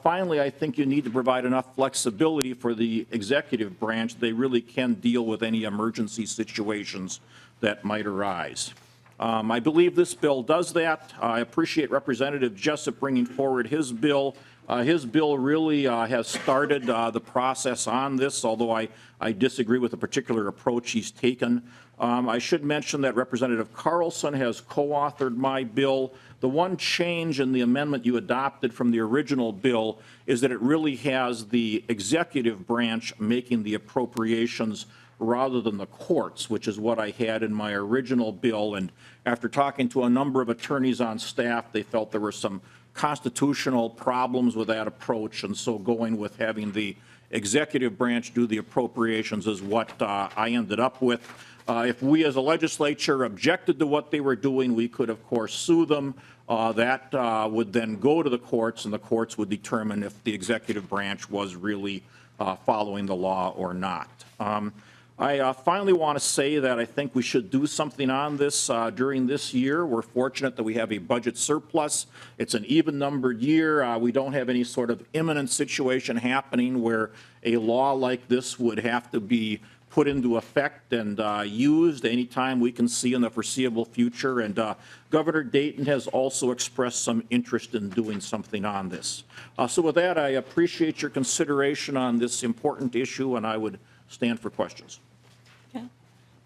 Finally, I think you need to provide enough flexibility for the executive branch. They really can deal with any emergency situations that might arise. I believe this bill does that. I appreciate Representative Jessup bringing forward his bill. His bill really has started the process on this, although I disagree with the particular approach he's taken. I should mention that Representative Carlson has co-authored my bill. The one change in the amendment you adopted from the original bill is that it really has the executive branch making the appropriations rather than the courts, which is what I had in my original bill. And after talking to a number of attorneys on staff, they felt there were some constitutional problems with that approach, and so going with having the executive branch do the appropriations is what I ended up with. If we as a legislature objected to what they were doing, we could of course sue them. That would then go to the courts, and the courts would determine if the executive branch was really following the law or not. I finally want to say that I think we should do something on this during this year. We're fortunate that we have a budget surplus. It's an even-numbered year. We don't have any sort of imminent situation happening where a law like this would have to be put into effect and used anytime we can see in the foreseeable future. And Governor Dayton has also expressed some interest in doing something on this. So with that, I appreciate your consideration on this important issue, and I would stand for questions. Okay.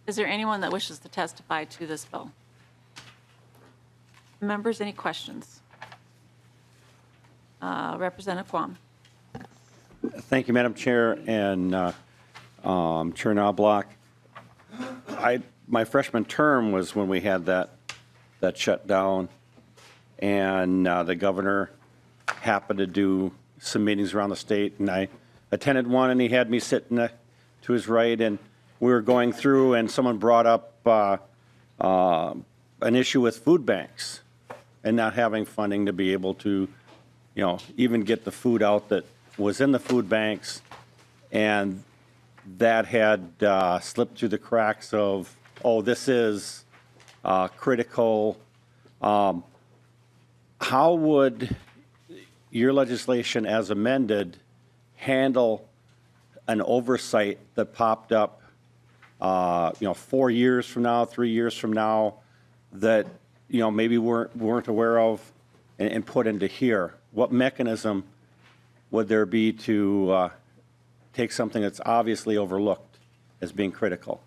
Is there anyone that wishes to testify to this bill? Members, any questions? Representative Quam. Thank you, Madam Chair, and Chair Knoblach. My freshman term was when we had that shutdown, and the governor happened to do some meetings around the state, and I attended one, and he had me sitting to his right, and we were going through, and someone brought up an issue with food banks and not having funding to be able to, even get the food out that was in the food banks, and that had slipped through the cracks of, oh, this is critical. How would your legislation as amended handle an oversight that popped up, 4 years from now, 3 years from now, that, maybe weren't aware of and put into here? What mechanism would there be to take something that's obviously overlooked as being critical?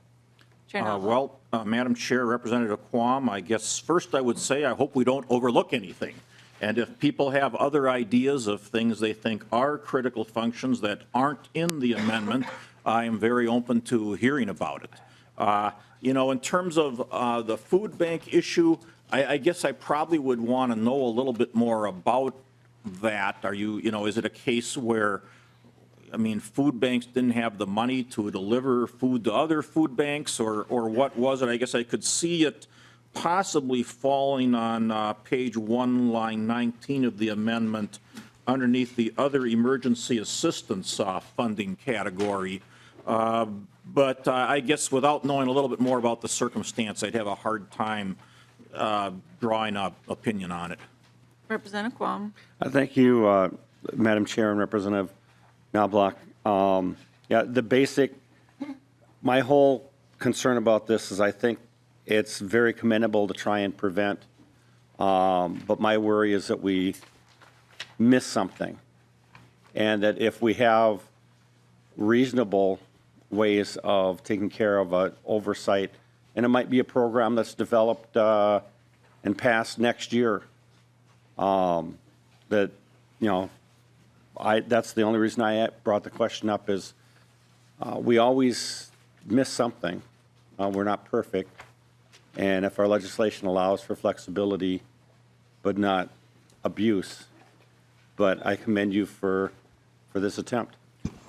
Well, Madam Chair, Representative Quam, I guess first I would say I hope we don't overlook anything. And if people have other ideas of things they think are critical functions that aren't in the amendment, I am very open to hearing about it. In terms of the food bank issue, I guess I probably would want to know a little bit more about that. Are you, is it a case where I mean, food banks didn't have the money to deliver food to other food banks, or what was it? I guess I could see it possibly falling on page 1, line 19 of the amendment underneath the other emergency assistance funding category. But I guess without knowing a little bit more about the circumstance, I'd have a hard time drawing an opinion on it. Representative Quam. Thank you, Madam Chair and Representative Knoblach. Yeah, my whole concern about this is I think it's very commendable to try and prevent, but my worry is that we miss something, and that if we have reasonable ways of taking care of an oversight, and it might be a program that's developed and passed next year, that, you know, that's the only reason I brought the question up is we always miss something. We're not perfect. And if our legislation allows for flexibility, but not abuse, but I commend you for this attempt.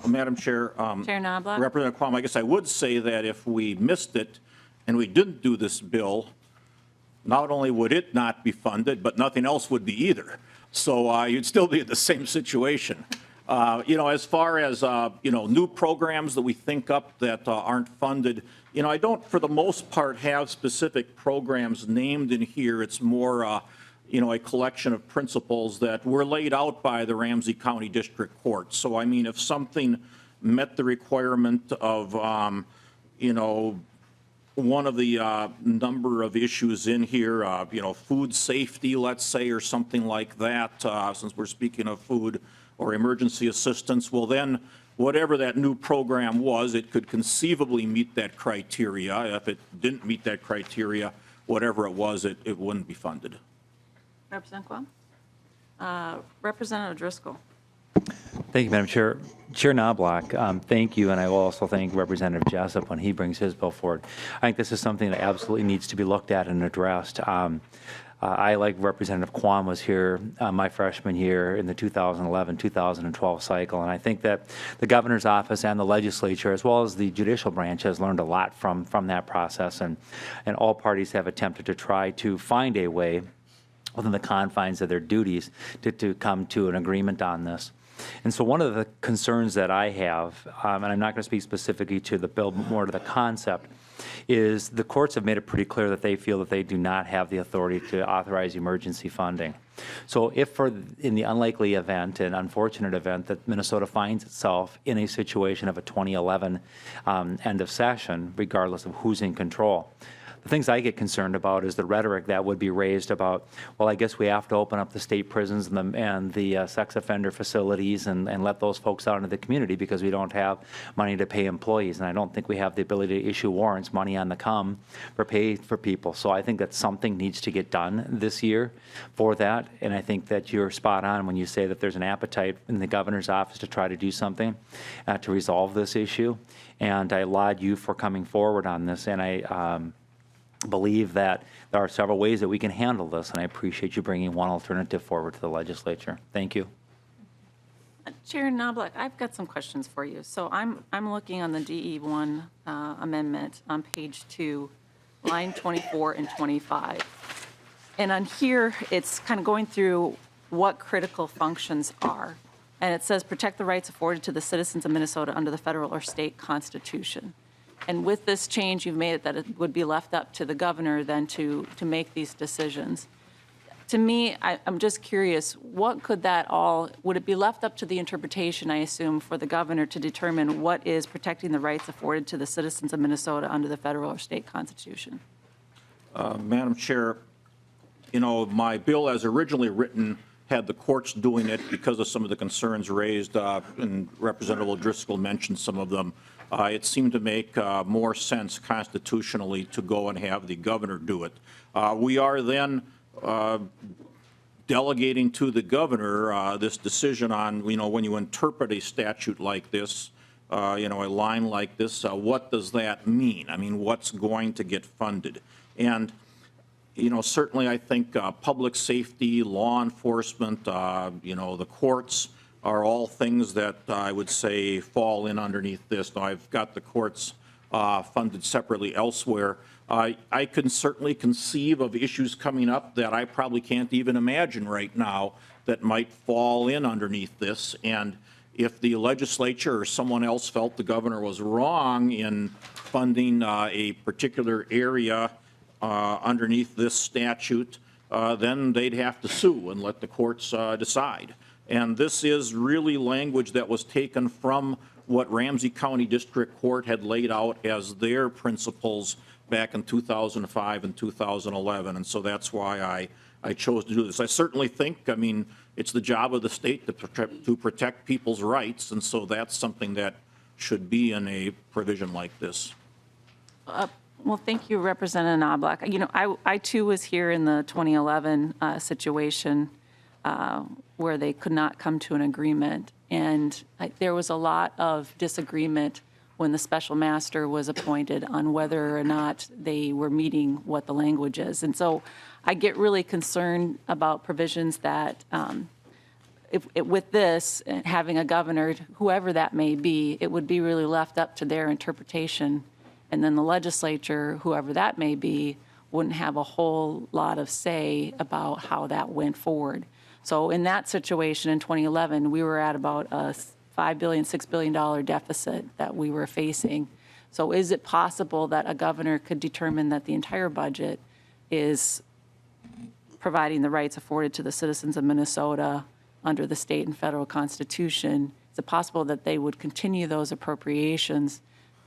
Madam Chair. Chair Knoblach. Representative Quam, I guess I would say that if we missed it and we didn't do this bill, not only would it not be funded, but nothing else would be either. So you'd still be in the same situation. You know, as far as, you know, new programs that we think up that aren't funded, you know, I don't, for the most part, have specific programs named in here. It's more, you know, a collection of principles that were laid out by the Ramsey County District Court. So, I mean, if something met the requirement of, you know, one of the number of issues in here, you know, food safety, let's say, or something like that, since we're speaking of food or emergency assistance, well then, whatever that new program was, it could conceivably meet that criteria. If it didn't meet that criteria, whatever it was, it wouldn't be funded. Representative Quam. Representative Driscoll. Thank you, Madam Chair. Chair Knoblach, thank you, and I will also thank Representative Jessup when he brings his bill forward. I think this is something that absolutely needs to be looked at and addressed. I, like Representative Quam, was here my freshman year in the 2011-2012 cycle, and I think that the governor's office and the legislature, as well as the judicial branch, has learned a lot from that process, and all parties have attempted to try to find a way within the confines of their duties to come to an agreement on this. And so one of the concerns that I have, and I'm not going to speak specifically to the bill, but more to the concept, is the courts have made it pretty clear that they feel that they do not have the authority to authorize emergency funding. So if in the unlikely event, an unfortunate event, that Minnesota finds itself in a situation of a 2011 end of session, regardless of who's in control, the things I get concerned about is the rhetoric that would be raised about, well, I guess we have to open up the state prisons and the sex offender facilities and let those folks out into the community because we don't have money to pay employees. And I don't think we have the ability to issue warrants, money on the come, for pay for people. So I think that something needs to get done this year for that. And I think that you're spot on when you say that there's an appetite in the governor's office to try to do something to resolve this issue. And I laud you for coming forward on this. And I believe that there are several ways that we can handle this, and I appreciate you bringing one alternative forward to the legislature. Thank you. Chair Knoblach, I've got some questions for you. So I'm looking on the DE1 amendment on page 2, line 24 and 25. And on here, it's kind of going through what critical functions are. And it says protect the rights afforded to the citizens of Minnesota under the federal or state constitution. And with this change, you've made it that it would be left up to the governor then to make these decisions. To me, I'm just curious, what could that all, would it be left up to the interpretation, I assume, for the governor to determine what is protecting the rights afforded to the citizens of Minnesota under the federal or state constitution? Madam Chair, you know, my bill as originally written had the courts doing it because of some of the concerns raised, and Representative O'Driscoll mentioned some of them. It seemed to make more sense constitutionally to go and have the governor do it. We are then delegating to the governor this decision on, you know, when you interpret a statute like this, you know, a line like this, what does that mean? I mean, what's going to get funded? And, you know, certainly I think public safety, law enforcement, you know, the courts, are all things that I would say fall in underneath this. Now, I've got the courts funded separately elsewhere. I can certainly conceive of issues coming up that I probably can't even imagine right now that might fall in underneath this. And if the legislature or someone else felt the governor was wrong in funding a particular area underneath this statute, then they'd have to sue and let the courts decide. And this is really language that was taken from what Ramsey County District Court had laid out as their principles back in 2005 and 2011. And so that's why I chose to do this. I certainly think, I mean, it's the job of the state to protect people's rights. And so that's something that should be in a provision like this. Well, thank you, Representative Knoblach. You know, I too was here in the 2011 situation where they could not come to an agreement. And there was a lot of disagreement when the special master was appointed on whether or not they were meeting what the language is. And so I get really concerned about provisions that with this, having a governor, whoever that may be, it would be really left up to their interpretation. And then the legislature, whoever that may be, wouldn't have a whole lot of say about how that went forward. So in that situation in 2011, we were at about a $5 billion, $6 billion deficit that we were facing. So is it possible that a governor could determine that the entire budget is providing the rights afforded to the citizens of Minnesota under the state and federal constitution? Is it possible that they would continue those appropriations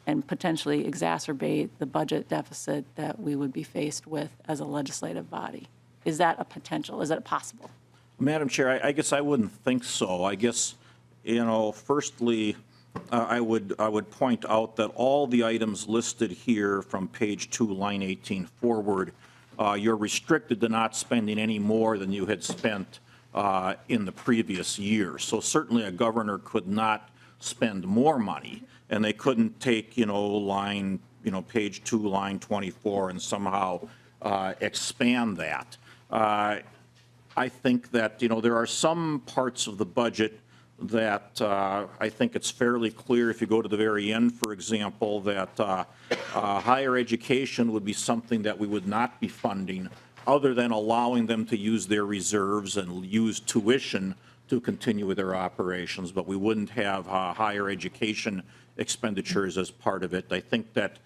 and potentially exacerbate the budget deficit that we would be faced with as a legislative body? Is that a potential? Is that possible? Madam Chair, I guess I wouldn't think so. I guess, you know, firstly, I would point out that all the items listed here from page 2, line 18 forward, you're restricted to not spending any more than you had spent in the previous year. So certainly a governor could not spend more money, and they couldn't take, line, page 2, line 24 and somehow expand that. I think that, there are some parts of the budget that I think it's fairly clear, if you go to the very end, for example, that higher education would be something that we would not be funding other than allowing them to use their reserves and use tuition to continue with their operations, but we wouldn't have higher education expenditures as part of it. I think that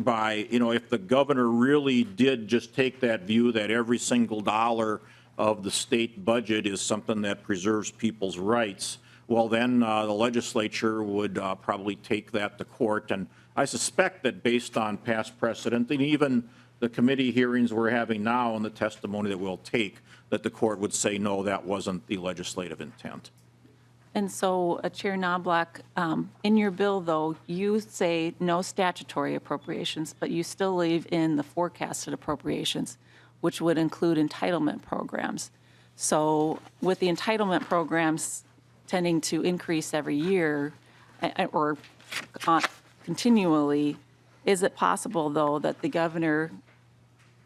if the governor really did just take that view that every single dollar of the state budget is something that preserves people's rights, well, then the legislature would probably take that to court. And I suspect that based on past precedent, and even the committee hearings we're having now and the testimony that we'll take, that the court would say, no, that wasn't the legislative intent. And so, Chair Knoblach, in your bill, though, you say no statutory appropriations, but you still leave in the forecasted appropriations, which would include entitlement programs. So with the entitlement programs tending to increase every year or continually, is it possible, though, that the governor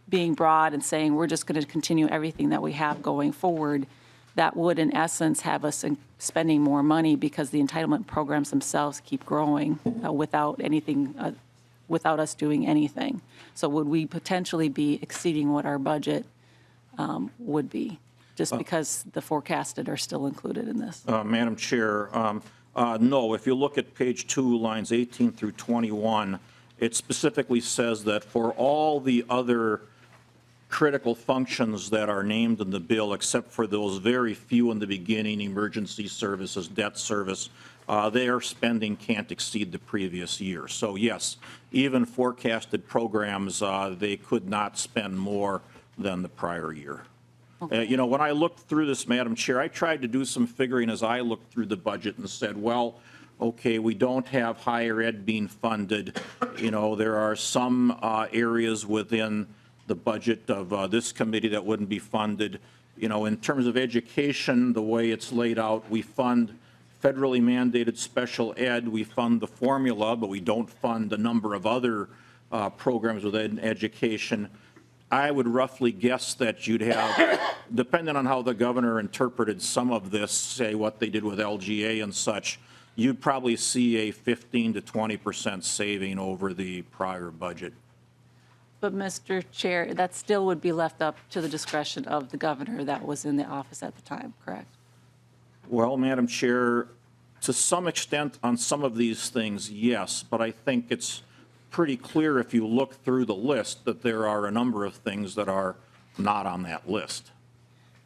being broad and saying we're just going to continue everything that we have going forward, that would in essence have us spending more money because the entitlement programs themselves keep growing without us doing anything? So would we potentially be exceeding what our budget would be, just because the forecasted are still included in this? Madam Chair, no. If you look at page 2, lines 18 through 21, it specifically says that for all the other critical functions that are named in the bill, except for those very few in the beginning, emergency services, debt service, their spending can't exceed the previous year. So yes, even forecasted programs, they could not spend more than the prior year. Okay. When I looked through this, Madam Chair, I tried to do some figuring as I looked through the budget and said, well, okay, we don't have higher ed being funded. There are some areas within the budget of this committee that wouldn't be funded. In terms of education, the way it's laid out, we fund federally mandated special ed, we fund the formula, but we don't fund a number of other programs within education. I would roughly guess that you'd have, depending on how the governor interpreted some of this, say what they did with LGA and such, you'd probably see a 15 to 20% saving over the prior budget. But Mr. Chair, that still would be left up to the discretion of the governor that was in the office at the time, correct? Well, Madam Chair, to some extent on some of these things, yes, but I think it's pretty clear if you look through the list that there are a number of things that are not on that list.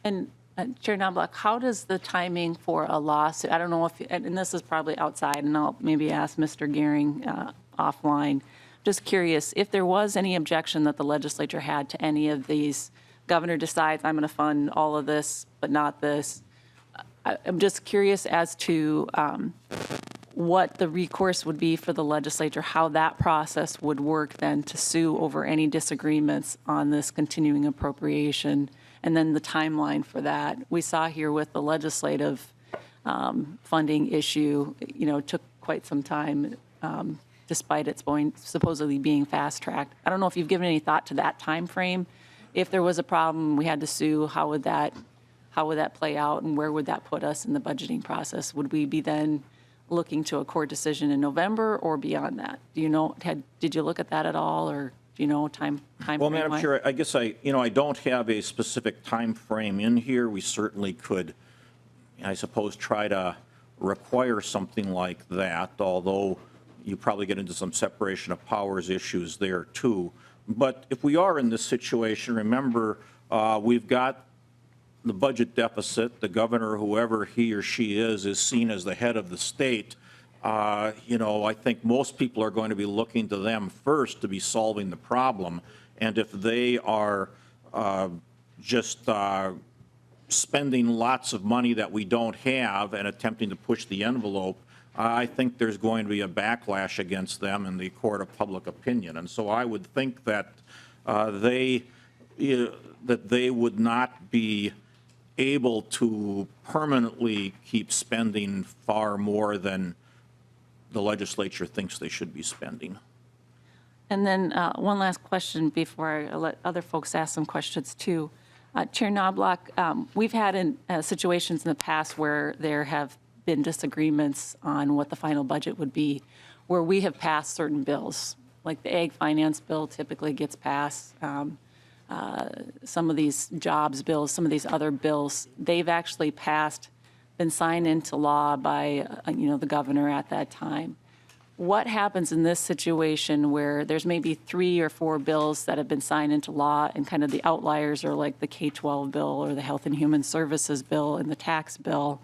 And Chair Knoblach, how does the timing for a lawsuit, I don't know if, and this is probably outside, and I'll maybe ask Mr. Gehring offline, just curious, if there was any objection that the legislature had to any of these, governor decides I'm going to fund all of this, but not this, I'm just curious as to what the recourse would be for the legislature, how that process would work then to sue over any disagreements on this continuing appropriation, and then the timeline for that. We saw here with the legislative funding issue, took quite some time despite its supposedly being fast-tracked. I don't know if you've given any thought to that time frame. If there was a problem, we had to sue, how would that play out, and where would that put us in the budgeting process? Would we be then looking to a court decision in November or beyond that? Do you know, did you look at that at all, or do you know time Well, Madam frame-wise? Chair, I guess I don't have a specific time frame in here. We certainly could, I suppose, try to require something like that, although you probably get into some separation of powers issues there too. But if we are in this situation, remember, we've got the budget deficit. The governor, whoever he or she is seen as the head of the state. I think most people are going to be looking to them first to be solving the problem. And if they are just spending lots of money that we don't have and attempting to push the envelope, I think there's going to be a backlash against them in the court of public opinion. And so I would think that they would not be able to permanently keep spending far more than the legislature thinks they should be spending. And then one last question before I let other folks ask some questions too. Chair Knoblach, we've had situations in the past where there have been disagreements on what the final budget would be, where we have passed certain bills, like the ag finance bill typically gets passed. Some of these jobs bills, some of these other bills, they've actually passed, been signed into law by, the governor at that time. What happens in this situation where there's maybe 3 or 4 bills that have been signed into law and kind of the outliers are like the K-12 bill or the Health and Human Services bill and the tax bill?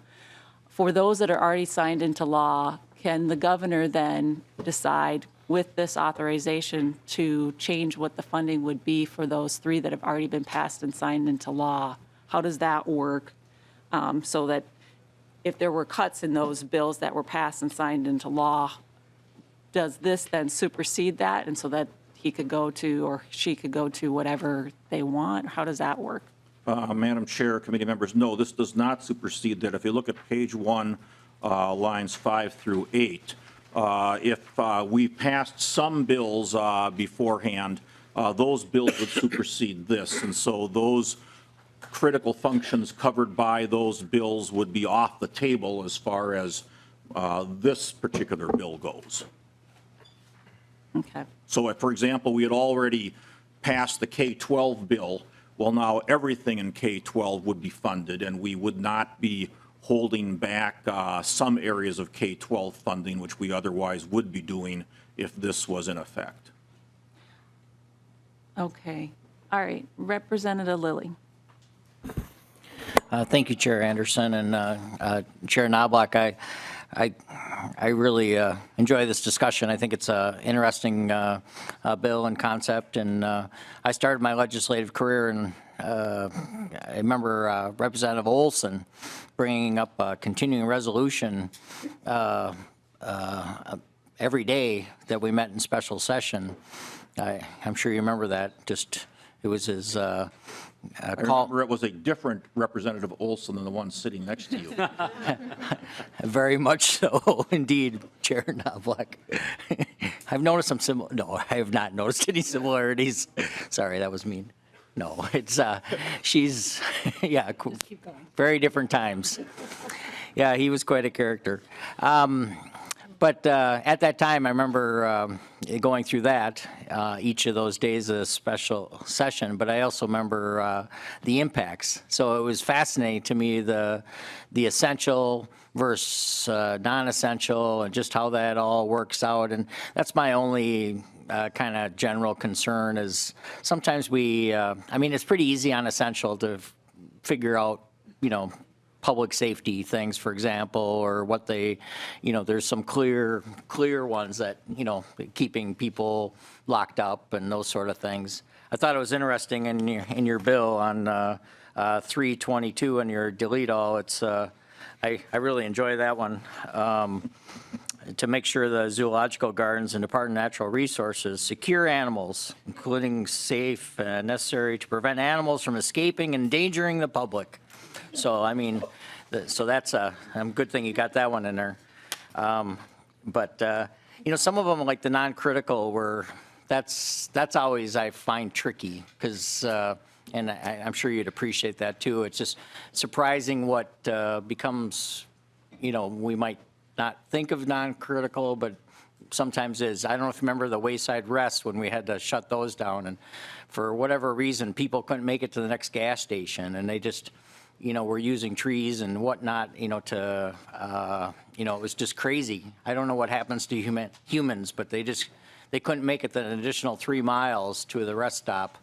For those that are already signed into law, can the governor then decide with this authorization to change what the funding would be for those 3 that have already been passed and signed into law? How does that work so that if there were cuts in those bills that were passed and signed into law, does this then supersede that and so that he could go to or she could go to whatever they want? How does that work? Madam Chair, committee members, no, this does not supersede that. If you look at page 1, lines 5 through 8, if we passed some bills beforehand, those bills would supersede this. And so those critical functions covered by those bills would be off the table as far as this particular bill goes. Okay. So if, for example, we had already passed the K-12 bill, well, now everything in K-12 would be funded, and we would not be holding back some areas of K-12 funding, which we otherwise would be doing if this was in effect. Okay. All right. Representative Lilly. Thank you, Chair Anderson, and Chair Knoblach. I really enjoy this discussion. I think it's an interesting bill and concept, and I started my legislative career, and I remember Representative Olson bringing up a continuing resolution every day that we met in special session. I'm sure you remember that. It was his I remember it was a different Representative Olson than the one sitting next to you. Very much so, indeed, Chair Knoblach. I've noticed some no, I have not noticed any similarities. Sorry, that was mean. No, it's, she's, yeah, cool. Very different times. Yeah, he was quite a character. But at that time, I remember going through that, each of those days a special session, but I also remember the impacts. So it was fascinating to me, the essential versus non-essential, and just how that all works out. And that's my only kind of general concern is sometimes I mean, it's pretty easy on essential to figure out, public safety things, for example, or what they, there's some clear ones that, keeping people locked up and those sort of things. I thought it was interesting in your bill on 322 and your delete all. It's I really enjoy that one. To make sure the zoological gardens and Department of Natural Resources secure animals, including safe and necessary to prevent animals from escaping and endangering the public. So, I mean, so that's a good thing you got that one in there. But some of them, like the non-critical, that's always I find tricky because, and I'm sure you'd appreciate that too. It's just surprising what becomes, we might not think of non-critical, but sometimes is. I don't know if you remember the Wayside Rest when we had to shut those down, and for whatever reason, people couldn't make it to the next gas station, and they just, were using trees and whatnot, to, it was just crazy. I don't know what happens to humans, but they couldn't make it an additional 3 miles to the rest stop.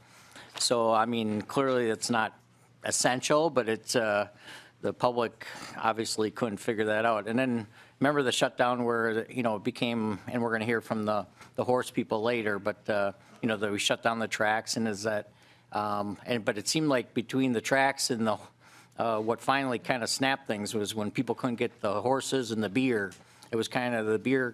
So, I mean, clearly it's not essential, but it's, the public obviously couldn't figure that out. And then remember the shutdown where, it became, and we're going to hear from the horse people later, but, that we shut down the tracks, and is that, but it seemed like between the tracks and what finally kind of snapped things was when people couldn't get the horses and the beer. It was kind of the beer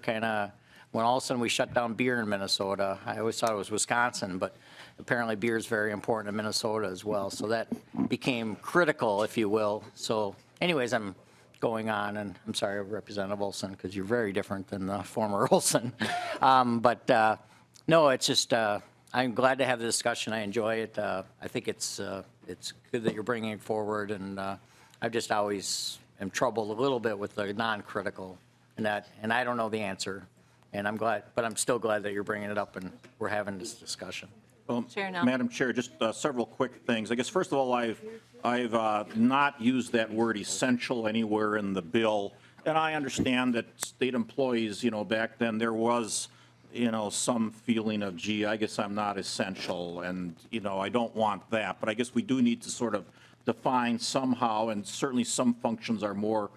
when all of a sudden we shut down beer in Minnesota. I always thought it was Wisconsin, but apparently beer is very important in Minnesota as well. So that became critical, if you will. So anyways, I'm going on, and I'm sorry, Representative Olson, because you're very different than the former Olson. But no, it's just, I'm glad to have the discussion. I enjoy it. I think it's good that you're bringing it forward, and I just always am troubled a little bit with the non-critical, and I don't know the answer, and I'm glad, but I'm still glad that you're bringing it up and we're having this discussion. Well, Chair, now. Madam Chair, just several quick things. I guess first of all, I've not used that word essential anywhere in the bill, and I understand that state employees, back then there was, some feeling of, gee, I guess I'm not essential, and I don't want that. But I guess we do need to sort of define somehow, and certainly some functions are more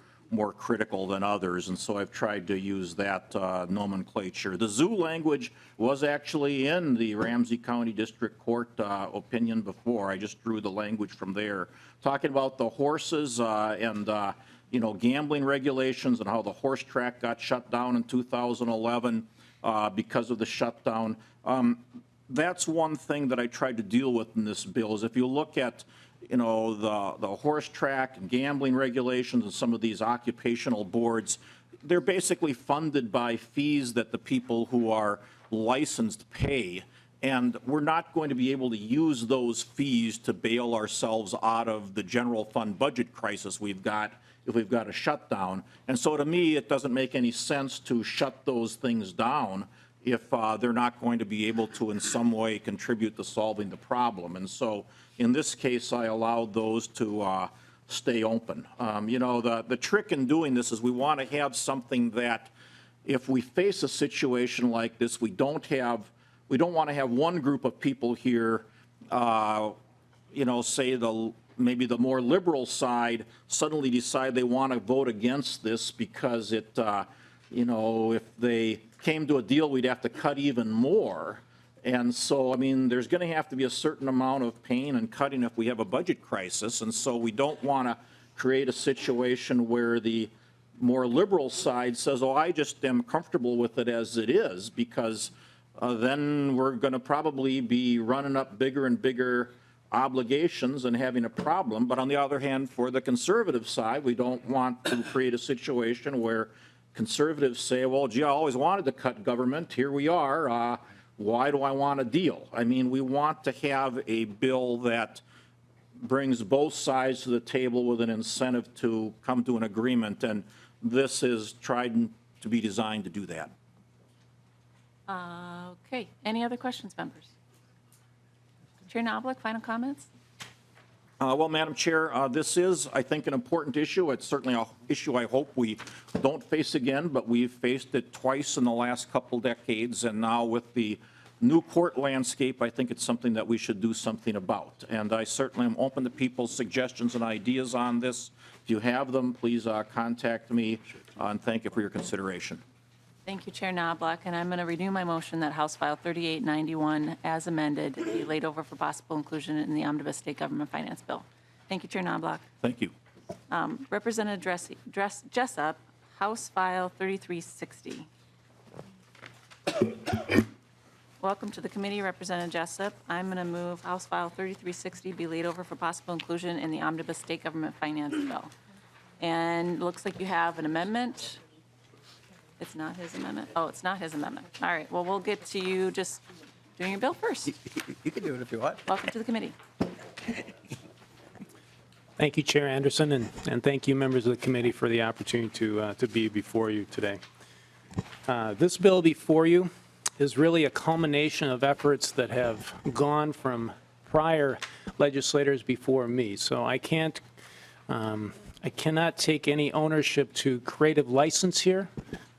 critical than others, and so I've tried to use that nomenclature. The zoo language was actually in the Ramsey County District Court opinion before. I just drew the language from there, talking about the horses and gambling regulations and how the horse track got shut down in 2011 because of the shutdown. That's one thing that I tried to deal with in this bill. Is if you look at the horse track and gambling regulations and some of these occupational boards, they're basically funded by fees that the people who are licensed pay. And we're not going to be able to use those fees to bail ourselves out of the general fund budget crisis we've got if we've got a shutdown. And so to me, it doesn't make any sense to shut those things down if they're not going to be able to in some way contribute to solving the problem. And so in this case, I allowed those to stay open. The trick in doing this is we want to have something that if we face a situation like this, we don't want to have one group of people here, say maybe the more liberal side suddenly decide they want to vote against this because it, if they came to a deal, we'd have to cut even more. And so, I mean, there's going to have to be a certain amount of pain and cutting if we have a budget crisis. And so we don't want to create a situation where the more liberal side says, oh, I just am comfortable with it as it is, because then we're going to probably be running up bigger and bigger obligations and having a problem. But on the other hand, for the conservative side, we don't want to create a situation where conservatives say, well, gee, I always wanted to cut government. Here we are. why do I want a deal? I mean, we want to have a bill that brings both sides to the table with an incentive to come to an agreement, and this is tried to be designed to do that. Okay, any other questions, members? Chair Knoblach, final comments? Well, Madam Chair, this is, I think, an important issue. It's certainly an issue I hope we don't face again, but we've faced it twice in the last couple decades, and now with the new court landscape, I think it's something that we should do something about. And I certainly am open to people's suggestions and ideas on this. If you have them, please contact me, and thank you for your consideration. Thank you, Chair Knoblach, and I'm going to renew my motion that House File 3891, as amended, be laid over for possible inclusion in the Omnibus State Government Finance Bill. Thank you, Chair Knoblach. Thank you. Representative Jessup, House File 3360. Welcome to the committee, Representative Jessup. I'm going to move House File 3360 be laid over for possible inclusion in the Omnibus State Government Finance Bill. And it looks like you have an amendment. It's not his amendment? Oh, it's not his amendment. All right, well, we'll get to you just doing your bill first. You can do it if you want. Welcome to the committee. Thank you, Chair Anderson, and thank you, members of the committee, for the opportunity to be before you today. This bill before you is really a culmination of efforts that have gone from prior legislators before me. So I cannot take any ownership to creative license here.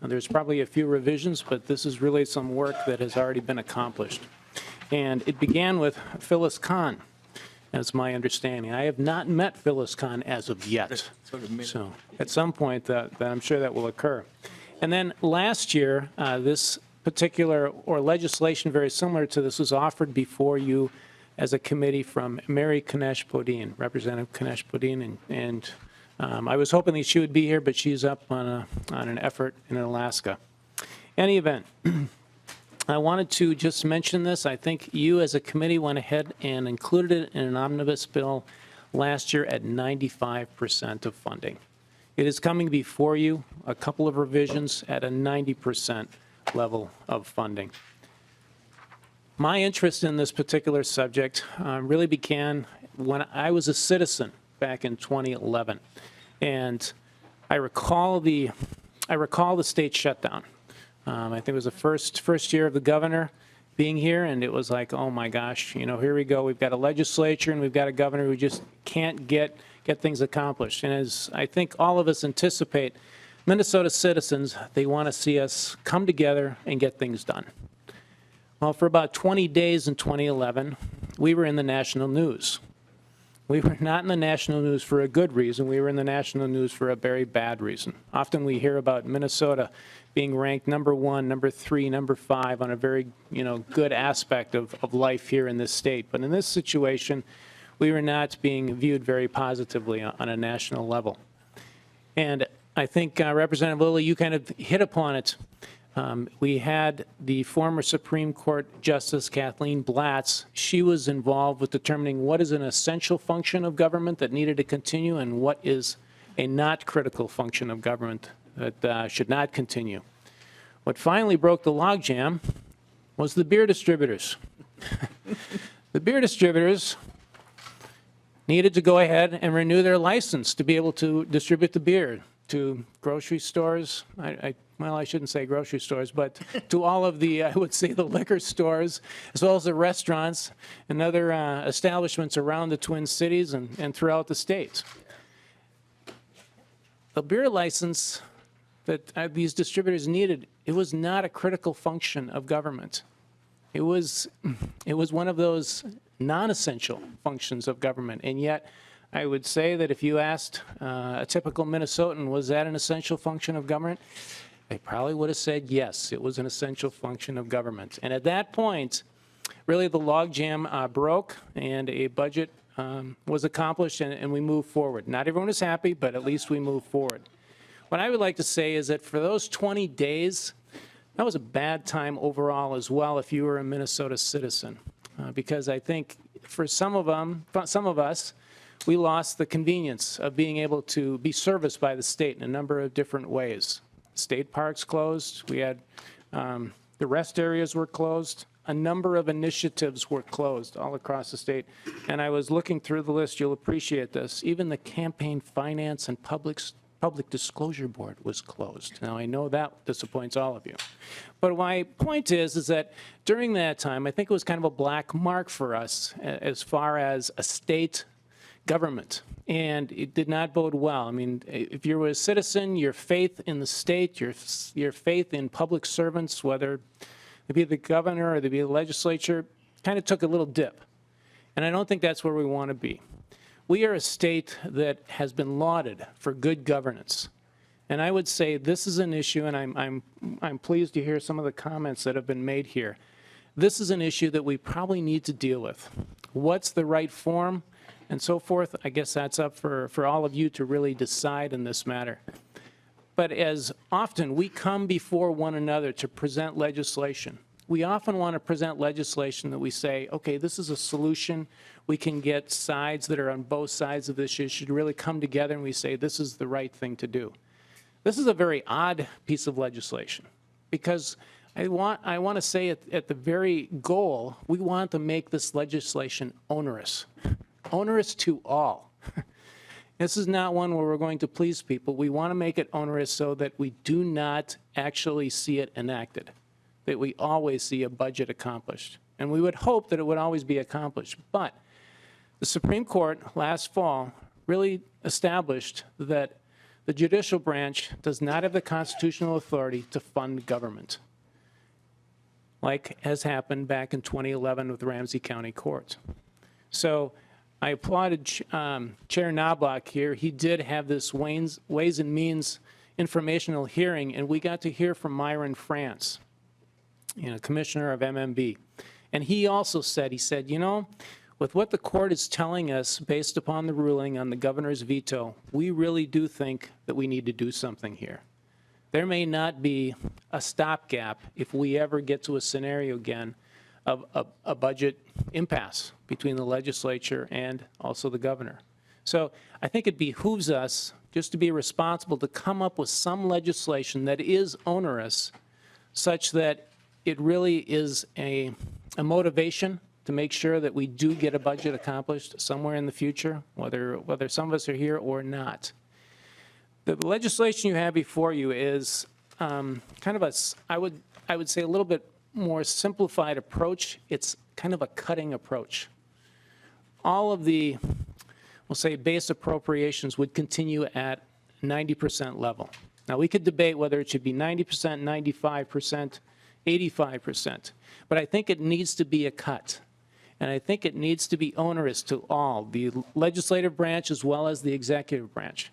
There's probably a few revisions, but this is really some work that has already been accomplished. And it began with Phyllis Kahn, as my understanding. I have not met Phyllis Kahn as of yet. So at some point that I'm sure that will occur. And then last year, this particular or legislation very similar to this was offered before you as a committee from Mary Kanesh-Podine, Representative Kanesh-Podine, and I was hoping that she would be here, but she's up on an effort in Alaska. Any event, I wanted to just mention this. I think you as a committee went ahead and included it in an omnibus bill last year at 95% of funding. It is coming before you, a couple of revisions at a 90% level of funding. My interest in this particular subject really began when I was a citizen back in 2011. And I recall the state shutdown. I think it was the first year of the governor being here, and it was like, oh my gosh, you know, here we go. We've got a legislature and we've got a governor who just can't get things accomplished. And as I think all of us anticipate, Minnesota citizens, they want to see us come together and get things done. Well, for about 20 days in 2011, we were in the national news. We were not in the national news for a good reason. We were in the national news for a very bad reason. Often we hear about Minnesota being ranked number 1, number 3, number 5 on a very, good aspect of life here in this state. But in this situation, we were not being viewed very positively on a national level. And I think, Representative Lilly, you kind of hit upon it. We had the former Supreme Court Justice Kathleen Blatz. She was involved with determining what is an essential function of government that needed to continue and what is a not critical function of government that should not continue. What finally broke the logjam was the beer distributors. The beer distributors needed to go ahead and renew their license to be able to distribute the beer to grocery stores. Well, I shouldn't say grocery stores, but to all of the, I would say, the liquor stores, as well as the restaurants and other establishments around the Twin Cities and throughout the state. The beer license that these distributors needed, it was not a critical function of government. It was one of those non-essential functions of government, and yet I would say that if you asked a typical Minnesotan, was that an essential function of government? They probably would have said yes, it was an essential function of government. And at that point, really the logjam broke and a budget was accomplished and we moved forward. Not everyone is happy, but at least we moved forward. What I would like to say is that for those 20 days, that was a bad time overall as well if you were a Minnesota citizen. Because I think for some of us, we lost the convenience of being able to be serviced by the state in a number of different ways. State parks closed. We had the rest areas were closed. a number of initiatives were closed all across the state. And I was looking through the list, you'll appreciate this. Even the Campaign Finance and Public Disclosure Board was closed. Now, I know that disappoints all of you. But my point is that during that time, I think it was kind of a black mark for us as far as a state government. And it did not bode well. I mean, if you were a citizen, your faith in the state, your faith in public servants, whether it be the governor or it be the legislature, kind of took a little dip. And I don't think that's where we want to be. We are a state that has been lauded for good governance. And I would say this is an issue, and I'm pleased to hear some of the comments that have been made here. This is an issue that we probably need to deal with. What's the right form and so forth? I guess that's up for all of you to really decide in this matter. But as often we come before one another to present legislation, we often want to present legislation that we say, okay, this is a solution. We can get sides that are on both sides of this issue to really come together and we say this is the right thing to do. This is a very odd piece of legislation because I want to say at the very goal, we want to make this legislation onerous. Onerous to all. This is not one where we're going to please people. We want to make it onerous so that we do not actually see it enacted, that we always see a budget accomplished. And we would hope that it would always be accomplished. But the Supreme Court last fall really established that the judicial branch does not have the constitutional authority to fund government, like has happened back in 2011 with Ramsey County Court. So I applauded Chair Knoblach here. He did have this Ways and Means informational hearing, and we got to hear from Myron France, Commissioner of MMB. And he also said, you know, with what the court is telling us based upon the ruling on the governor's veto, we really do think that we need to do something here. There may not be a stopgap if we ever get to a scenario again of a budget impasse between the legislature and also the governor. So I think it behooves us just to be responsible to come up with some legislation that is onerous such that it really is a motivation to make sure that we do get a budget accomplished somewhere in the future, whether some of us are here or not. The legislation you have before you is kind of I would say a little bit more simplified approach. It's kind of a cutting approach. All of the, we'll say, base appropriations would continue at 90% level. Now, we could debate whether it should be 90%, 95%, 85%, but I think it needs to be a cut. And I think it needs to be onerous to all, the legislative branch as well as the executive branch.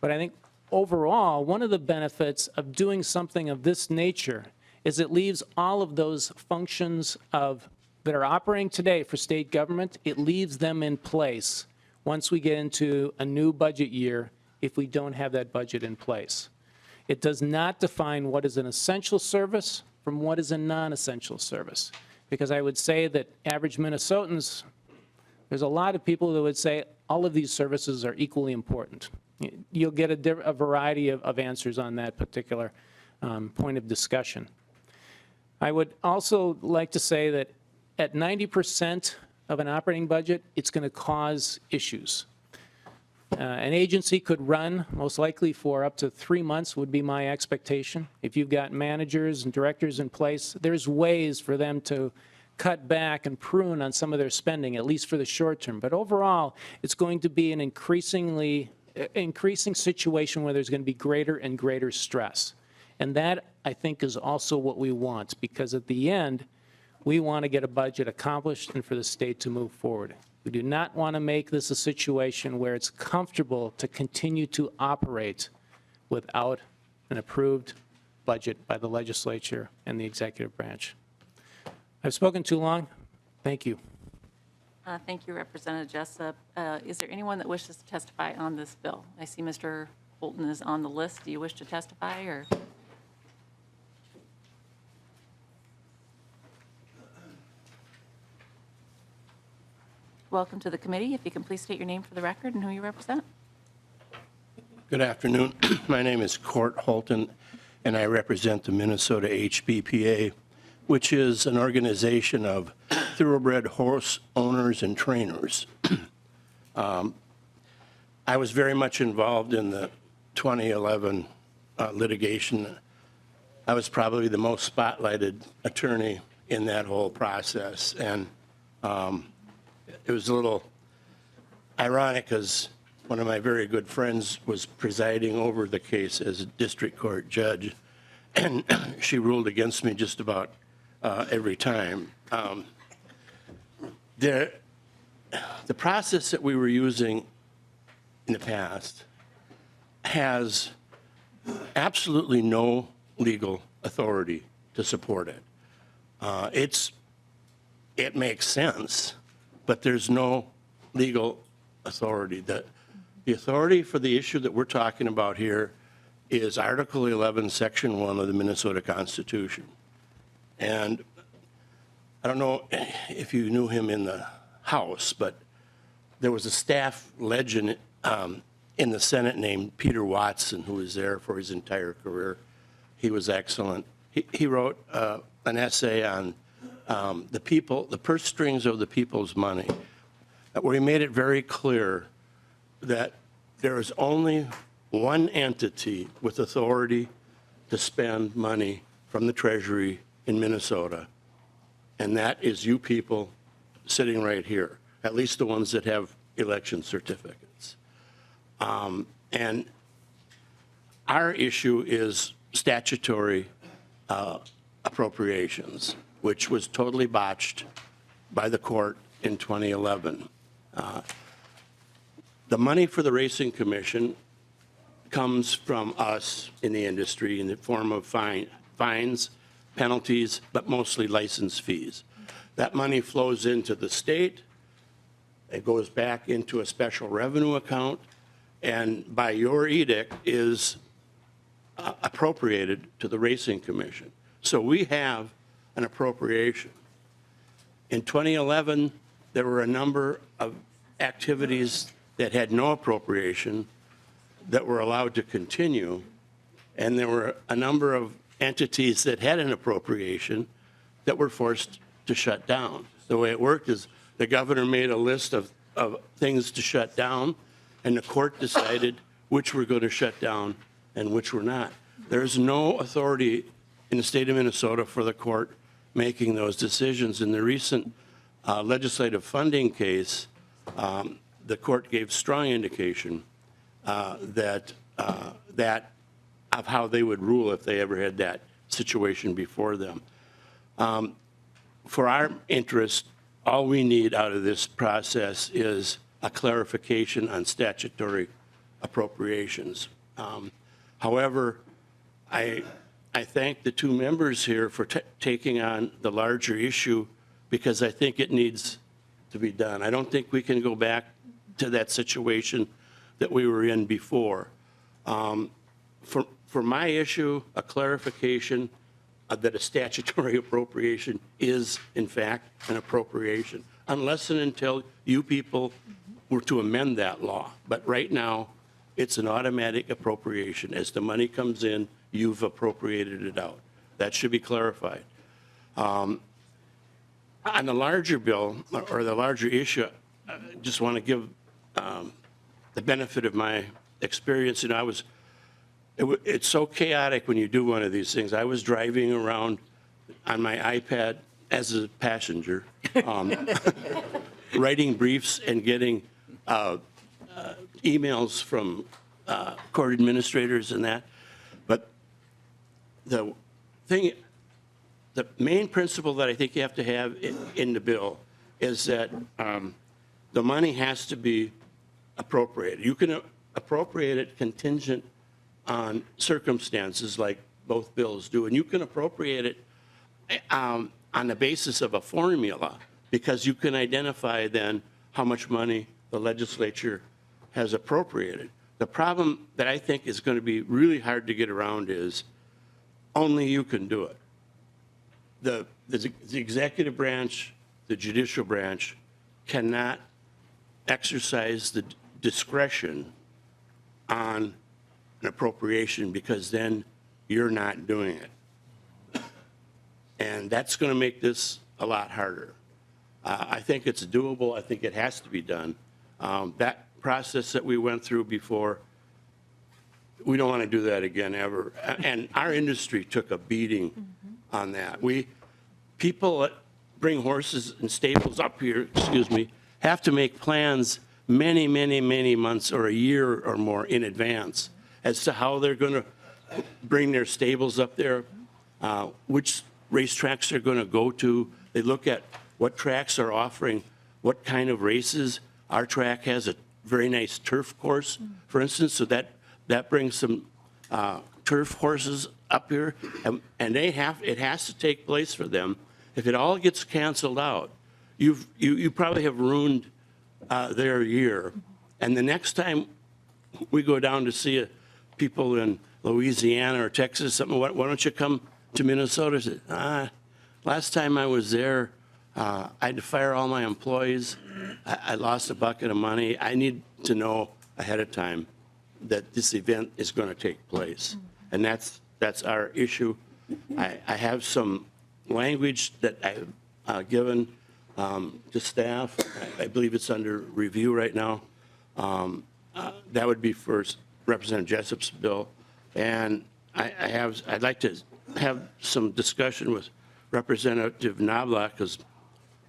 But I think overall, one of the benefits of doing something of this nature is it leaves all of those functions that are operating today for state government, it leaves them in place once we get into a new budget year if we don't have that budget in place. It does not define what is an essential service from what is a non-essential service. Because I would say that average Minnesotans, there's a lot of people that would say all of these services are equally important. You'll get a variety of answers on that particular point of discussion. I would also like to say that at 90% of an operating budget, it's going to cause issues. An agency could run most likely for up to 3 months would be my expectation. If you've got managers and directors in place, there's ways for them to cut back and prune on some of their spending, at least for the short term. But overall, it's going to be an increasing situation where there's going to be greater and greater stress. And that, I think, is also what we want, because at the end, we want to get a budget accomplished and for the state to move forward. We do not want to make this a situation where it's comfortable to continue to operate without an approved budget by the legislature and the executive branch. I've spoken too long. Thank you. Thank you, Representative Jessup. Is there anyone that wishes to testify on this bill? I see Mr. Holton is on the list. Do you wish to testify or? Welcome to the committee. If you can please state your name for the record and who you represent. Good afternoon. My name is Court Holton, and I represent the Minnesota HBPA. which is an organization of thoroughbred horse owners and trainers. I was very much involved in the 2011 litigation. I was probably the most spotlighted attorney in that whole process. And it was a little ironic because one of my very good friends was presiding over the case as a district court judge, and she ruled against me just about every time. The process that we were using in the past has absolutely no legal authority to support it. It makes sense, but there's no legal authority. The authority for the issue that we're talking about here is Article 11, Section 1 of the Minnesota Constitution. And I don't know if you knew him in the House, but there was a staff legend in the Senate named Peter Watson, who was there for his entire career. He was excellent. He wrote an essay on the purse strings of the people's money, where he made it very clear that there is only one entity with authority to spend money from the Treasury in Minnesota, and that is you people sitting right here, at least the ones that have election certificates. And our issue is statutory appropriations, which was totally botched by the court in 2011. The money for the Racing Commission comes from us in the industry in the form of fines, penalties, but mostly license fees. That money flows into the state. It goes back into a special revenue account, and by your edict is appropriated to the Racing Commission. So we have an appropriation. In 2011, there were a number of activities that had no appropriation that were allowed to continue, and there were a number of entities that had an appropriation that were forced to shut down. The way it worked is the governor made a list of things to shut down, and the court decided which were going to shut down and which were not. There's no authority in the state of Minnesota for the court making those decisions. In the recent legislative funding case, the court gave strong indication that of how they would rule if they ever had that situation before them. For our interest, all we need out of this process is a clarification on statutory appropriations. However, I thank the two members here for taking on the larger issue, because I think it needs to be done. I don't think we can go back to that situation that we were in before. For my issue, a clarification that a statutory appropriation is, in fact, an appropriation, unless and until you people were to amend that law. But right now, it's an automatic appropriation. As the money comes in, you've appropriated it out. That should be clarified. On the larger bill, or the larger issue, I just want to give the benefit of my experience. You know, it's so chaotic when you do one of these things. I was driving around on my iPad as a passenger, writing briefs and getting emails from court administrators and that. But the main principle that I think you have to have in the bill is that the money has to be appropriated. You can appropriate it contingent on circumstances like both bills do, and you can appropriate it on the basis of a formula, because you can identify then how much money the legislature has appropriated. The problem that I think is going to be really hard to get around is only you can do it. The executive branch, the judicial branch cannot exercise the discretion on an appropriation, because then you're not doing it. And that's going to make this a lot harder. I think it's doable. I think it has to be done. That process that we went through before, we don't want to do that again ever. And our industry took a beating on that. People that bring horses and stables up here, have to make plans many, many, many months or a year or more in advance as to how they're going to bring their stables up there, which racetracks they're going to go to. They look at what tracks are offering what kind of races. Our track has a very nice turf course, for instance, so that brings some turf horses up here, and it has to take place for them. If it all gets canceled out, you probably have ruined their year. And the next time we go down to see people in Louisiana or Texas, something, why don't you come to Minnesota? Say, last time I was there, I had to fire all my employees. I lost a bucket of money. I need to know ahead of time that this event is going to take place. And that's our issue. I have some language that I've given to staff. I believe it's under review right now. That would be for Representative Jessup's bill. And I'd like to have some discussion with Representative Knoblach, because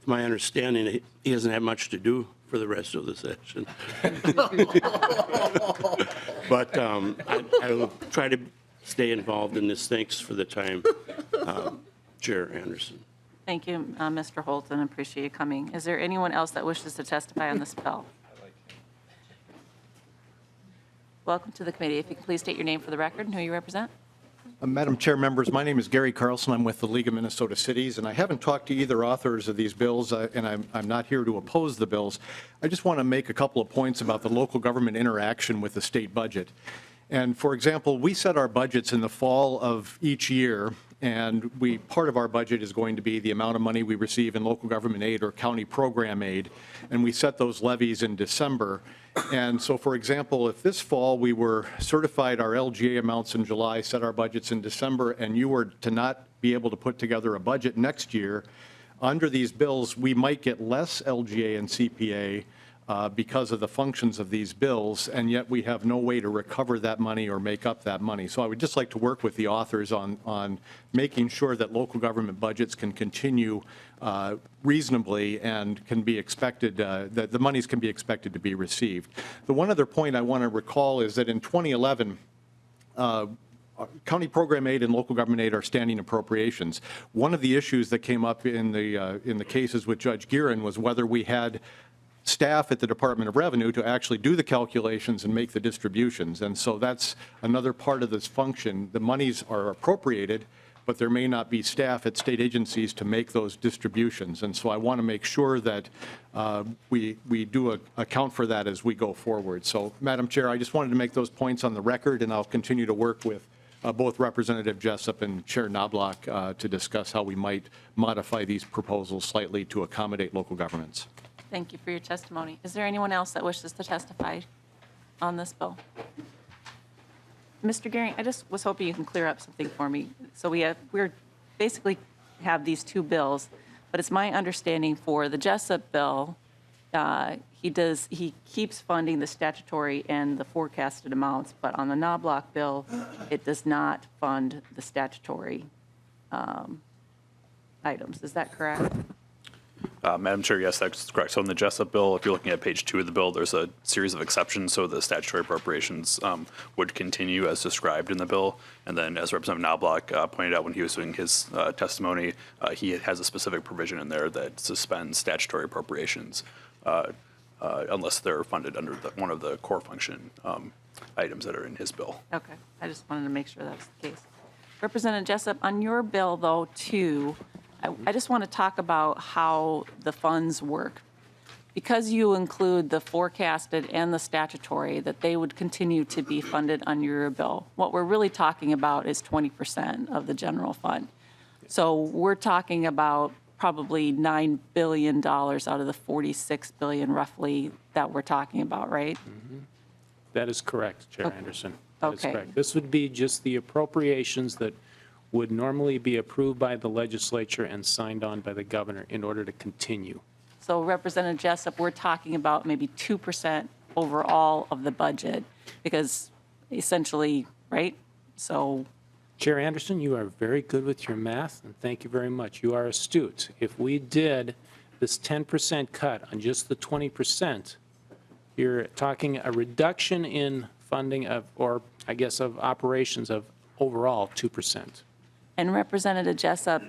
my understanding, he doesn't have much to do for the rest of the session. But I will try to stay involved in this. Thanks for the time, Chair Anderson. Thank you, Mr. Holton. Appreciate you coming. Is there anyone else that wishes to testify on this bill? Welcome to the committee. If you could please state your name for the record and who you represent. Madam Chair, members, my name is Gary Carlson. I'm with the League of Minnesota Cities, and I haven't talked to either authors of these bills, and I'm not here to oppose the bills. I just want to make a couple of points about the local government interaction with the state budget. And for example, we set our budgets in the fall of each year, and part of our budget is going to be the amount of money we receive in local government aid or county program aid, and we set those levies in December. And so, for example, if this fall we were certified our LGA amounts in July, set our budgets in December, and you were to not be able to put together a budget next year, under these bills, we might get less LGA and CPA because of the functions of these bills, and yet we have no way to recover that money or make up that money. So I would just like to work with the authors on making sure that local government budgets can continue reasonably and can be expected, that the monies can be expected to be received. The one other point I want to recall is that in 2011, county program aid and local government aid are standing appropriations. One of the issues that came up in the cases with Judge Gearin was whether we had staff at the Department of Revenue to actually do the calculations and make the distributions. And so that's another part of this function. The monies are appropriated, but there may not be staff at state agencies to make those distributions. And so I want to make sure that we do account for that as we go forward. So, Madam Chair, I just wanted to make those points on the record, and I'll continue to work with both Representative Jessup and Chair Knoblach to discuss how we might modify these proposals slightly to accommodate local governments. Thank you for your testimony. Is there anyone else that wishes to testify on this bill? Mr. Gehring, I just was hoping you can clear up something for me. So we're basically have these two bills, but it's my understanding for the Jessup bill, he keeps funding the statutory and the forecasted amounts, but on the Knoblach bill, it does not fund the statutory items. Is that correct? Madam Chair, yes, that's correct. So in the Jessup bill, if you're looking at page 2 of the bill, there's a series of exceptions. So the statutory appropriations would continue as described in the bill. And then as Representative Knoblach pointed out when he was doing his testimony, he has a specific provision in there that suspends statutory appropriations unless they're funded under one of the core function items that are in his bill. Okay. I just wanted to make sure that was the case. Representative Jessup, on your bill, though, too, I just want to talk about how the funds work. Because you include the forecasted and the statutory, that they would continue to be funded under your bill. What we're really talking about is 20% of the general fund. So we're talking about probably $9 billion out of the $46 billion roughly that we're talking about, right? Mm-hmm. That is correct, Chair Anderson. That is Okay. correct. This would be just the appropriations that would normally be approved by the legislature and signed on by the governor in order to continue. So Representative Jessup, we're talking about maybe 2% overall of the budget, because essentially, right? So Chair Anderson, you are very good with your math, and thank you very much. You are astute. If we did this 10% cut on just the 20%, you're talking a reduction in funding of, or I guess of operations of overall 2%. And Representative Jessup,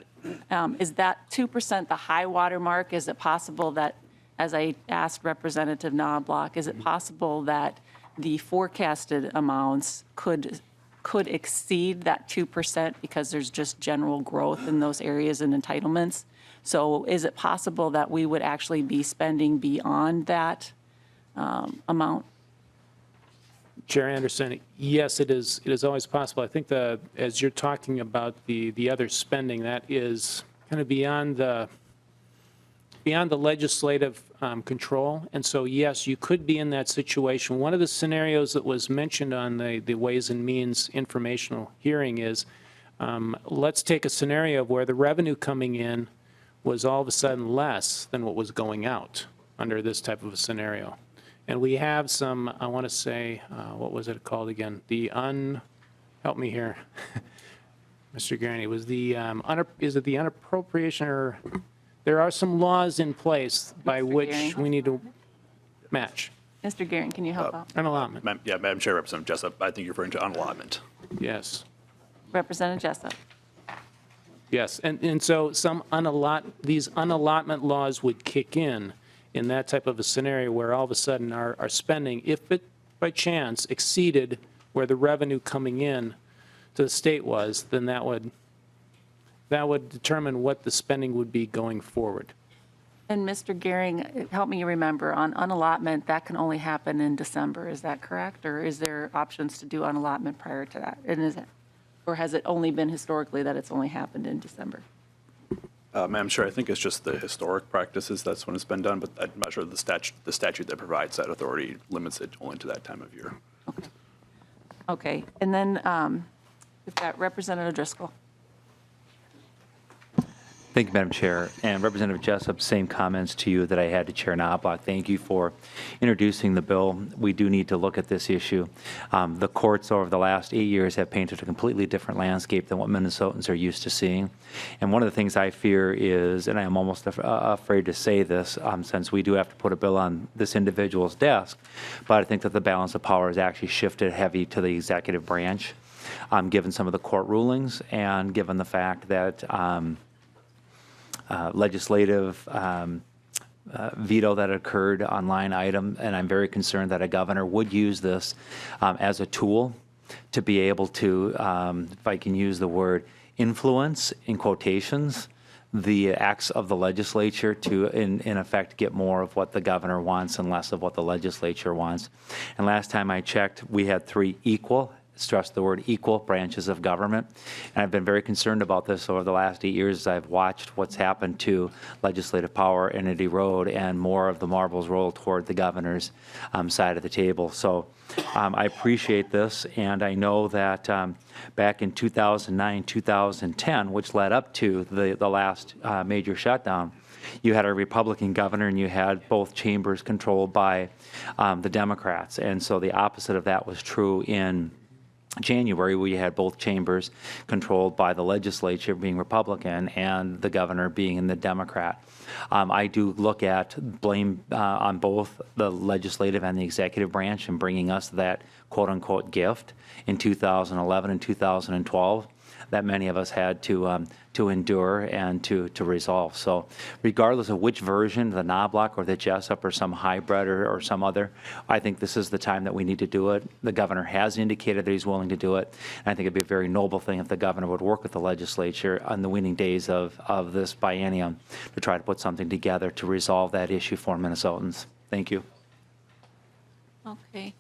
is that 2% the high water mark? Is it possible that, as I asked Representative Knoblach, is it possible that the forecasted amounts could exceed that 2% because there's just general growth in those areas and entitlements? So is it possible that we would actually be spending beyond that amount? Chair Anderson, yes, it is always possible. I think as you're talking about the other spending, that is kind of beyond the legislative control. And so, yes, you could be in that situation. One of the scenarios that was mentioned on the Ways and Means informational hearing is, let's take a scenario where the revenue coming in was all of a sudden less than what was going out under this type of a scenario. And we have some, I want to say, what was it called again? Help me here, Mr. Guerin, it was is it the unappropriation, or there are some laws in place by Mr. which Guerin? we need to match. Mr. Guerin, can you help out? An allotment, Madam Chair, Representative Jessup, I think you're referring to unallotment. yes. Representative Jessup. Yes, and so these unallotment laws would kick in that type of a scenario where all of a sudden our spending, if it by chance exceeded where the revenue coming in to the state was, then that would determine what the spending would be going forward. And Mr. Gehring, help me remember, on unallotment, that can only happen in December, is that correct? Or is there options to do unallotment prior to that? And or has it only been historically that it's only happened in December? Madam Chair, I think it's just the historic practices, that's when it's been done, but I'm not sure the statute that provides that authority limits it only to that time of year. Okay, and then we've got Representative Driscoll. Thank you, Madam Chair. And Representative Jessup, same comments to you that I had to Chair Knoblach. Thank you for introducing the bill. We do need to look at this issue. The courts over the last 8 years have painted a completely different landscape than what Minnesotans are used to seeing. And one of the things I fear is, and I am almost afraid to say this, since we do have to put a bill on this individual's desk, but I think that the balance of power has actually shifted heavy to the executive branch, given some of the court rulings and given the fact that legislative veto that occurred on line item, and I'm very concerned that a governor would use this as a tool to be able to, if I can use the word, influence, in quotations, the acts of the legislature to, in effect, get more of what the governor wants and less of what the legislature wants. And last time I checked, we had 3 equal, stress the word equal, branches of government. And I've been very concerned about this over the last 8 years as I've watched what's happened to legislative power and it erode and more of the marbles roll toward the governor's side of the table. So I appreciate this, and I know that back in 2009, 2010, which led up to the last major shutdown, you had a Republican governor and you had both chambers controlled by the Democrats. And so the opposite of that was true in January, we had both chambers controlled by the legislature being Republican and the governor being in the Democrat. I do look at blame on both the legislative and the executive branch in bringing us that quote-unquote gift in 2011 and 2012 that many of us had to endure and to resolve. So regardless of which version, the Knoblach or the Jessup or some hybrid or some other, I think this is the time that we need to do it. The governor has indicated that he's willing to do it. And I think it'd be a very noble thing if the governor would work with the legislature on the waning days of this biennium to try to put something together to resolve that issue for Minnesotans. Thank you. Okay.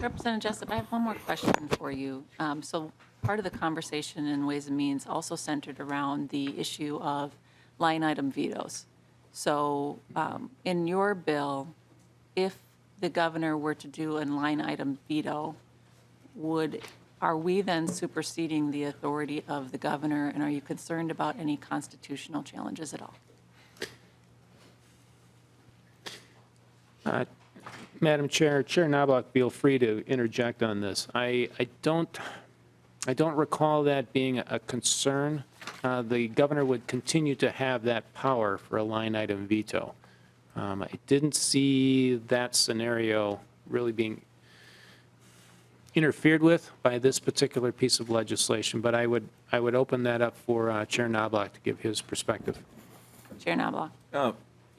Representative Jessup, I have one more question for you. So part of the conversation in Ways and Means also centered around the issue of line item vetoes. So in your bill, if the governor were to do a line item veto, would are we then superseding the authority of the governor, and are you concerned about any constitutional challenges at all? Madam Chair, Chair Knoblach, feel free to interject on this. I don't recall that being a concern. The governor would continue to have that power for a line item veto. I didn't see that scenario really being interfered with by this particular piece of legislation, but I would open that up for Chair Knoblach to give his perspective. Chair Knoblach.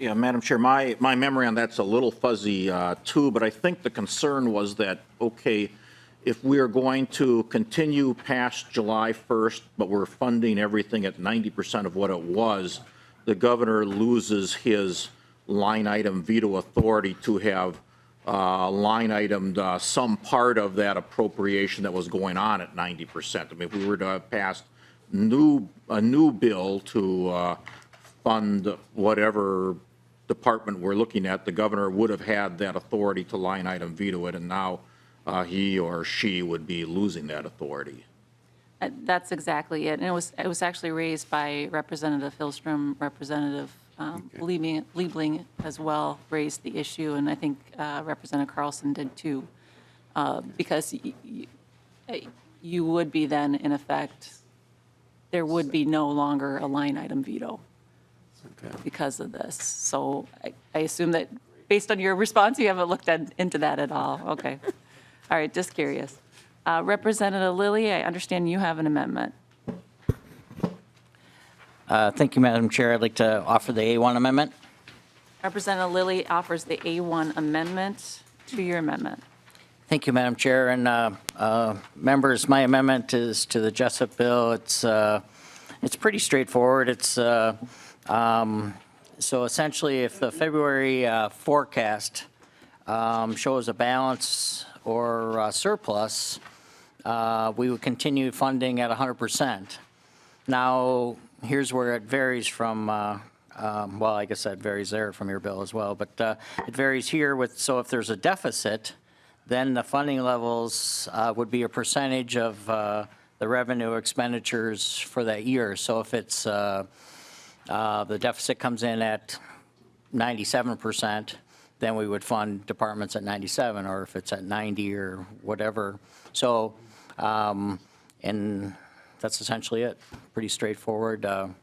Yeah, Madam Chair, my memory on that's a little fuzzy too, but I think the concern was that, okay, if we are going to continue past July 1st, but we're funding everything at 90% of what it was, the governor loses his line item veto authority to have line itemed some part of that appropriation that was going on at 90%. I mean, if we were to have passed a new bill to fund whatever department we're looking at, the governor would have had that authority to line item veto it, and now he or she would be losing that authority. That's exactly it. And it was actually raised by Representative Hillstrom, Representative Liebling as well raised the issue, and I think Representative Carlson did too, because you would be then, in effect, there would be no longer a line item veto because of this. So I assume that based on your response, you haven't looked into that at all. Okay. All right, just curious. Representative Lilly, I understand you have an amendment. Thank you, Madam Chair. I'd like to offer the A1 amendment. Representative Lilly offers the A1 amendment to your amendment. Thank you, Madam Chair. And members, my amendment is to the Jessup bill. It's pretty straightforward. So essentially, if the February forecast shows a balance or surplus, we would continue funding at 100%. Now, here's where it varies from, well, I guess that varies there from your bill as well, but it varies here with, so if there's a deficit, then the funding levels would be a percentage of the revenue expenditures for that year. So if it's, the deficit comes in at 97%, then we would fund departments at 97, or if it's at 90 or whatever. So, and that's essentially it. Pretty straightforward. Just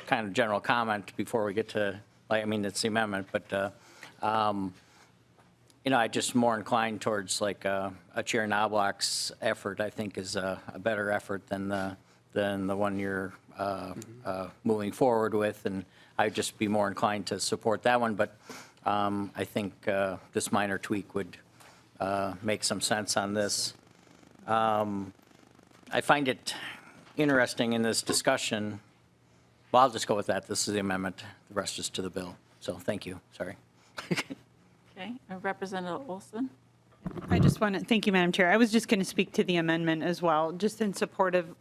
kind of general comment before we get to, I mean, it's the amendment, but, I just more inclined towards like a Chair Knoblach's effort, I think, is a better effort than the one you're moving forward with, and I'd just be more inclined to support that one, but I think this minor tweak would make some sense on this. I find it interesting in this discussion. Well, I'll just go with that. This is the amendment. The rest is to the bill. So thank you. Sorry. Okay. Representative Olson. I just want to, thank you, Madam Chair. I was just going to speak to the amendment as well, just in support of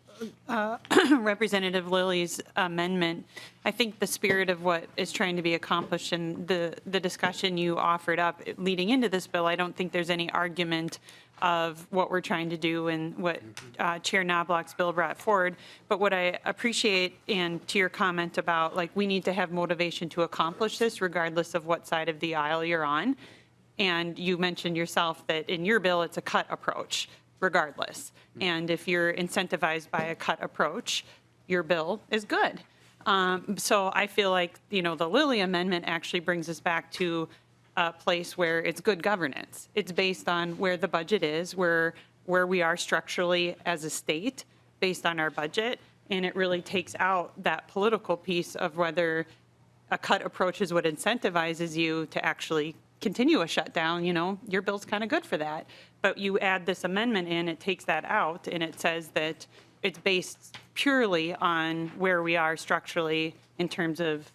Representative Lilly's amendment. I think the spirit of what is trying to be accomplished and the discussion you offered up leading into this bill, I don't think there's any argument of what we're trying to do and what Chair Knoblach's bill brought forward. But what I appreciate, and to your comment about, like, we need to have motivation to accomplish this regardless of what side of the aisle you're on. And you mentioned yourself that in your bill, it's a cut approach regardless. And if you're incentivized by a cut approach, your bill is good. So I feel like, the Lilly amendment actually brings us back to a place where it's good governance. It's based on where the budget is, where we are structurally as a state based on our budget. And it really takes out that political piece of whether a cut approach is what incentivizes you to actually continue a shutdown. Your bill's kind of good for that. But you add this amendment in, it takes that out, and it says that it's based purely on where we are structurally in terms of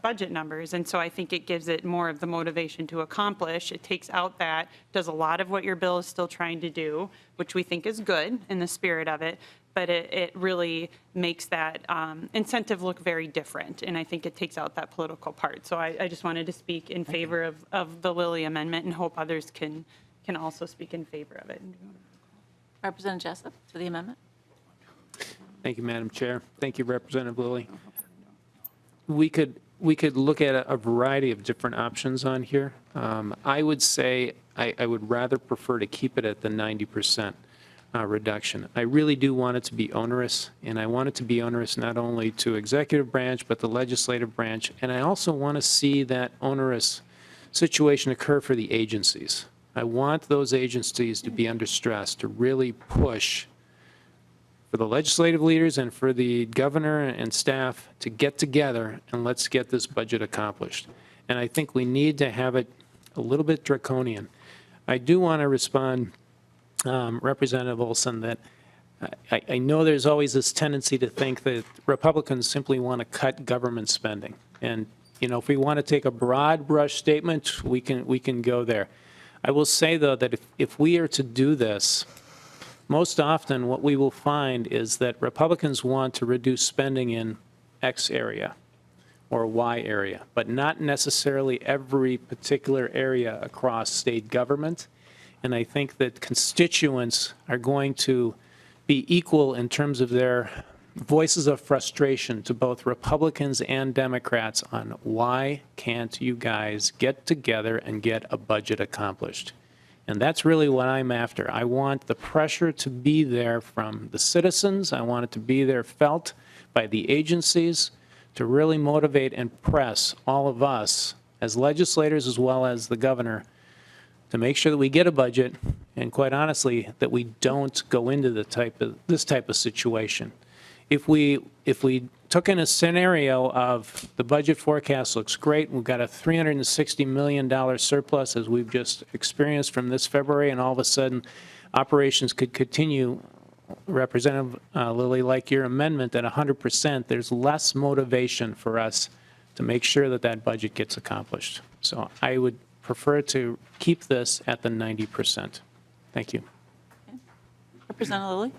budget numbers. And so I think it gives it more of the motivation to accomplish. It takes out that, does a lot of what your bill is still trying to do, which we think is good in the spirit of it. but it really makes that incentive look very different, and I think it takes out that political part. So I just wanted to speak in favor of the Lilly amendment and hope others can also speak in favor of it. Representative Jessup to the amendment. Thank you, Madam Chair. Thank you, Representative Lilly. We could look at a variety of different options on here. I would say I would rather prefer to keep it at the 90% reduction. I really do want it to be onerous, and I want it to be onerous not only to executive branch, but the legislative branch. And I also want to see that onerous situation occur for the agencies. I want those agencies to be under stress, to really push for the legislative leaders and for the governor and staff to get together and let's get this budget accomplished. And I think we need to have it a little bit draconian. I do want to respond, Representative Olson, that I know there's always this tendency to think that Republicans simply want to cut government spending. And, you know, if we want to take a broad brush statement, we can go there. I will say, though, that if we are to do this, most often what we will find is that Republicans want to reduce spending in X area or Y area, but not necessarily every particular area across state government. And I think that constituents are going to be equal in terms of their voices of frustration to both Republicans and Democrats on why can't you guys get together and get a budget accomplished. And that's really what I'm after. I want the pressure to be there from the citizens. I want it to be there felt by the agencies to really motivate and press all of us as legislators as well as the governor to make sure that we get a budget and, quite honestly, that we don't go into this type of situation. If we took in a scenario of the budget forecast looks great, we've got a $360 million surplus as we've just experienced from this February, and all of a sudden operations could continue, Representative Lilly, like your amendment at 100%, there's less motivation for us to make sure that that budget gets accomplished. So I would prefer to keep this at the 90%. Thank you. Representative Lilly.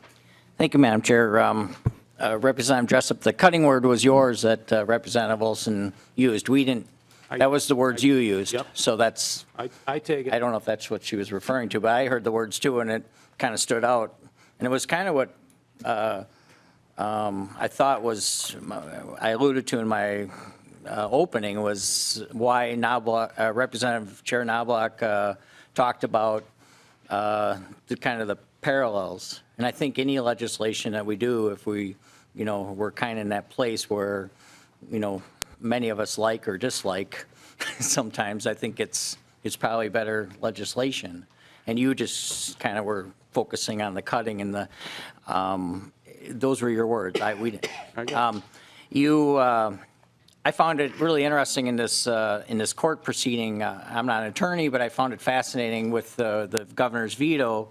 Thank you, Madam Chair. Representative Jessup, the cutting word was yours that Representative Olson used. We didn't, that was the words you used. Yep. So that's, I take it. I don't know if that's what she was referring to, but I heard the words too, and it kind of stood out. And it was kind of what I thought was, I alluded to in my opening was why Knoblach, Representative Chair Knoblach talked about the kind of the parallels. And I think any legislation that we do, if we, you know, we're kind of in that place where, you know, many of us like or dislike, sometimes I think it's probably better legislation. And you just kind of were focusing on the cutting and the, those were your words. I found it really interesting in this court proceeding. I'm not an attorney, but I found it fascinating with the governor's veto.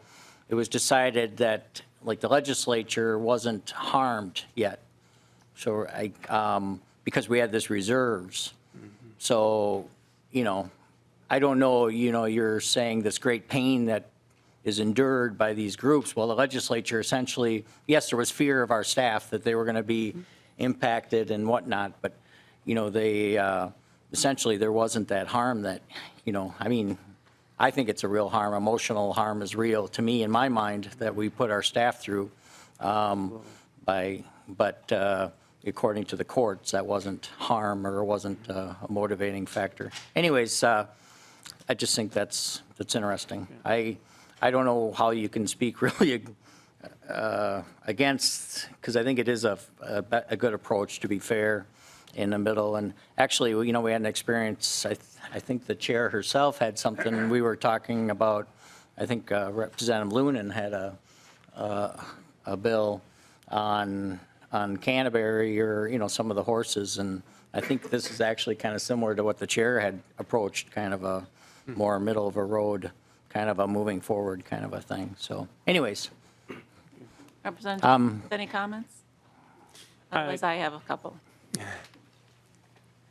It was decided that, like, the legislature wasn't harmed yet. So because we had this reserves. So, you know, I don't know, you know, you're saying this great pain that is endured by these groups. Well, the legislature essentially, yes, there was fear of our staff that they were going to be impacted and whatnot, but, you know, they essentially there wasn't that harm that, you know, I mean, I think it's a real harm. Emotional harm is real to me in my mind that we put our staff through. But according to the courts, that wasn't harm or wasn't a motivating factor. Anyways, I just think that's interesting. I don't know how you can speak really against, because I think it is a good approach to be fair in the middle. And actually, you know, we had an experience, I think the chair herself had something we were talking about. I think Representative Lunan had a bill on Canterbury or, you know, some of the horses. And I think this is actually kind of similar to what the chair had approached, kind of a more middle of a road, kind of a moving forward kind of a thing. So anyways. Representative, any comments? Otherwise, I have a couple.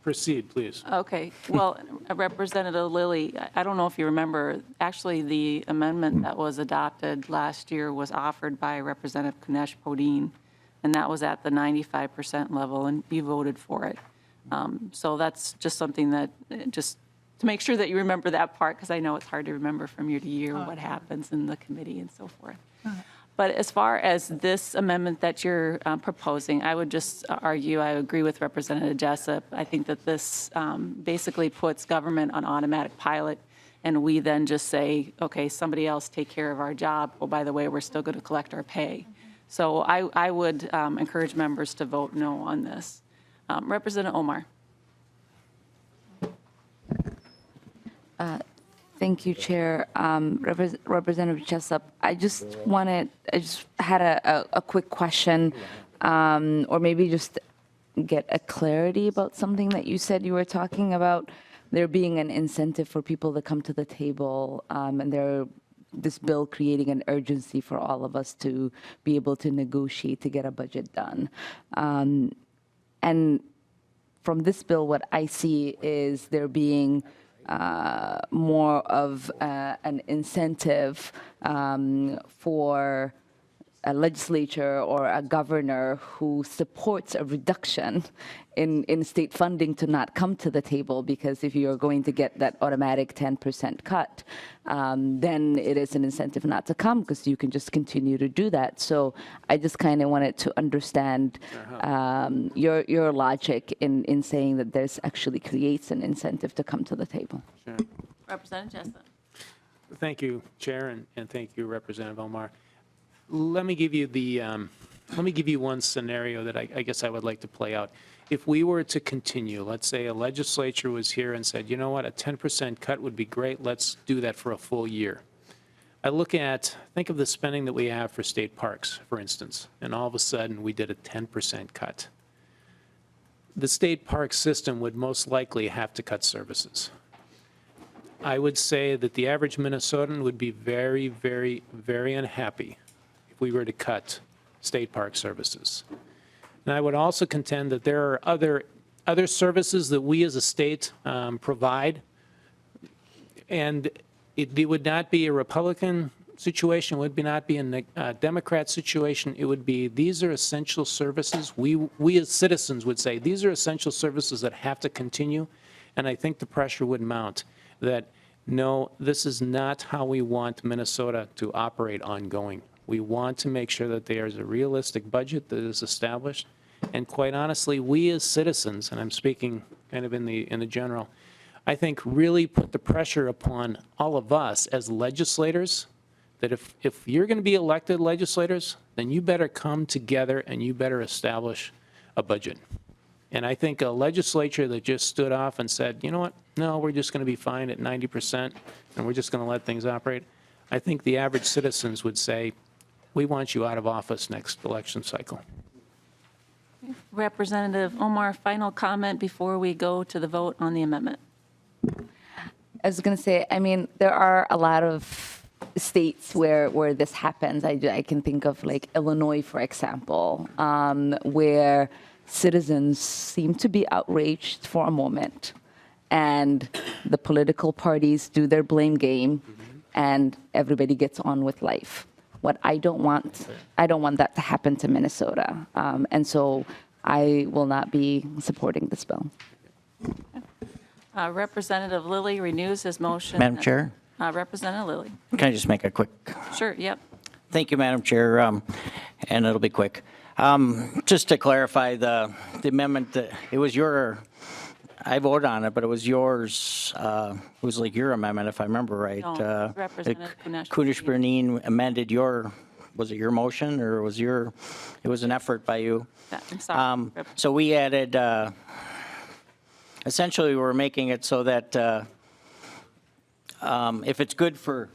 Proceed, please. Okay, well, Representative Lilly, I don't know if you remember, actually, the amendment that was adopted last year was offered by Representative Kunesh Podine, and that was at the 95% level, and you voted for it. So that's just something that, just to make sure that you remember that part, because I know it's hard to remember from year to year what happens in the committee and so forth. But as far as this amendment that you're proposing, I would just argue, I agree with Representative Jessup. I think that this basically puts government on automatic pilot, and we then just say, okay, somebody else take care of our job. Oh, by the way, we're still going to collect our pay. So I would encourage members to vote no on this. Representative Omar. Thank you, Chair. Representative Jessup, I just had a quick question, or maybe just get a clarity about something that you said. You were talking about there being an incentive for people to come to the table, and this bill creating an urgency for all of us to be able to negotiate to get a budget done. And from this bill, what I see is there being more of an incentive for a legislature or a governor who supports a reduction in state funding to not come to the table, because if you're going to get that automatic 10% cut, then it is an incentive not to come, because you can just continue to do that. So I just kind of wanted to understand your logic in saying that this actually creates an incentive to come to the table. Sure. Representative Jessup. Thank you, Chair, and thank you, Representative Omar. Let me give you one scenario that I guess I would like to play out. If we were to continue, let's say a legislature was here and said, you know what, a 10% cut would be great, let's do that for a full year. Think of the spending that we have for state parks, for instance, and all of a sudden we did a 10% cut. The state park system would most likely have to cut services. I would say that the average Minnesotan would be very, very, very unhappy if we were to cut state park services. And I would also contend that there are other services that we as a state provide, and it would not be a Republican situation, would not be a Democrat situation. It would be, these are essential services. We as citizens would say, these are essential services that have to continue, and I think the pressure would mount that, no, this is not how we want Minnesota to operate ongoing. We want to make sure that there is a realistic budget that is established. And quite honestly, we as citizens, and I'm speaking kind of in the general, I think really put the pressure upon all of us as legislators that if you're going to be elected legislators, then you better come together and you better establish a budget. And I think a legislature that just stood off and said, you know what, no, we're just going to be fine at 90% and we're just going to let things operate, I think the average citizens would say, we want you out of office next election cycle. Representative Omar, final comment before we go to the vote on the amendment. I was going to say, I mean, there are a lot of states where this happens. I can think of like Illinois, for example, where citizens seem to be outraged for a moment, and the political parties do their blame game, and everybody gets on with life. What I don't want that to happen to Minnesota, and so I will not be supporting this bill. Representative Lilly renews his motion. Madam Chair? Representative Lilly. Can I just make a quick? Sure, yep. Thank you, Madam Chair, and it'll be quick. Just to clarify, the amendment, it was I voted on it, but it was yours, it was like your amendment, if I remember right. No, Representative Kunesh-Bernine amended was it your motion, or it was an effort by you? I'm sorry. So we added, essentially we're making it so that if it's good for,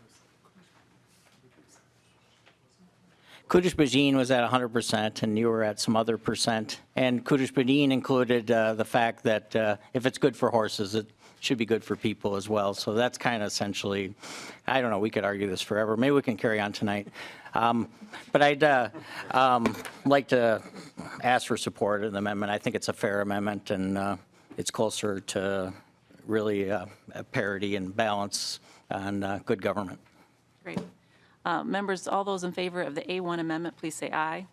Kunesh-Bernine was at 100%, and you were at some other percent. And Kunesh-Bernine included the fact that if it's good for horses, it should be good for people as well. So that's kind of essentially, I don't know, we could argue this forever. Maybe we can carry on tonight. But I'd like to ask for support of the amendment. I think it's a fair amendment, and it's closer to really a parity and balance on good government. Great. Members, all those in favor of the A1 amendment, please say aye.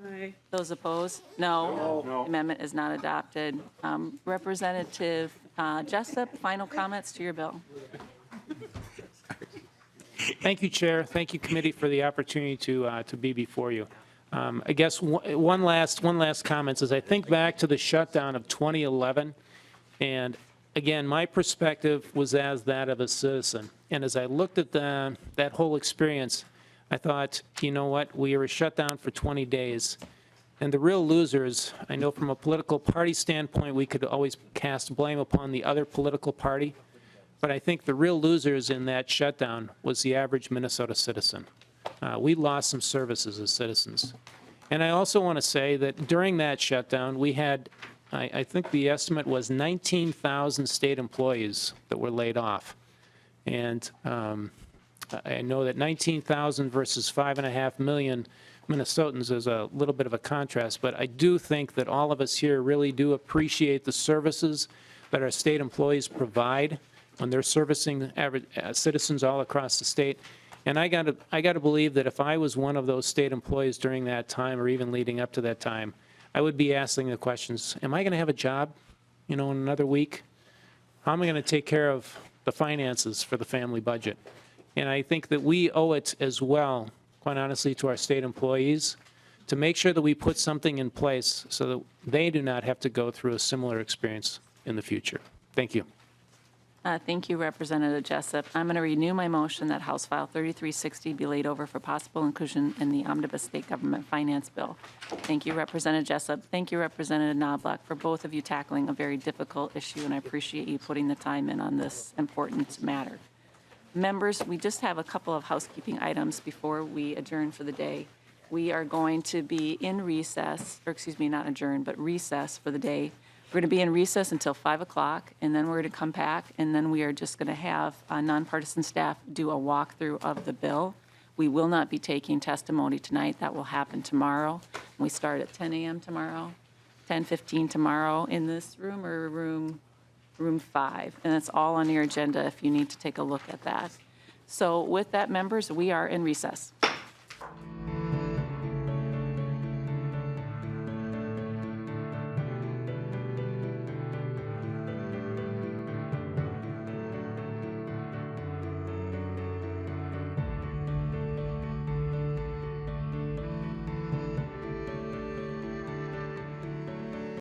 Aye. Those opposed? No. The amendment is not adopted. Representative Jessup, final comments to your bill. Thank you, Chair. Thank you, committee, for the opportunity to be before you. I guess one last comment is I think back to the shutdown of 2011, and again, my perspective was as that of a citizen. And as I looked at that whole experience, I thought, you know what, we were shut down for 20 days. And the real losers, I know from a political party standpoint, we could always cast blame upon the other political party. But I think the real losers in that shutdown was the average Minnesota citizen. We lost some services as citizens. And I also want to say that during that shutdown, we had, I think the estimate was 19,000 state employees that were laid off. And I know that 19,000 versus 5.5 million Minnesotans is a little bit of a contrast, but I do think that all of us here really do appreciate the services that our state employees provide when they're servicing average citizens all across the state. And I got to believe that if I was one of those state employees during that time, or even leading up to that time, I would be asking the questions: am I going to have a job, in another week? How am I going to take care of the finances for the family budget? And I think that we owe it as well, quite honestly, to our state employees to make sure that we put something in place so that they do not have to go through a similar experience in the future. Thank you. Thank you, Representative Jessup. I'm going to renew my motion that House File 3360 be laid over for possible inclusion in the Omnibus State Government Finance Bill. Thank you, Representative Jessup. Thank you, Representative Knoblach, for both of you tackling a very difficult issue, and I appreciate you putting the time in on this important matter. Members, we just have a couple of housekeeping items before we adjourn for the day. We are going to be in recess, or excuse me, not adjourn, but recess for the day. We're going to be in recess until 5 o'clock, and then we're going to come back, and then we are just going to have nonpartisan staff do a walkthrough of the bill. We will not be taking testimony tonight. That will happen tomorrow. We start at 10 a.m. tomorrow, 10:15 tomorrow in this room or room 5, and it's all on your agenda if you need to take a look at that. So with that, members, we are in recess.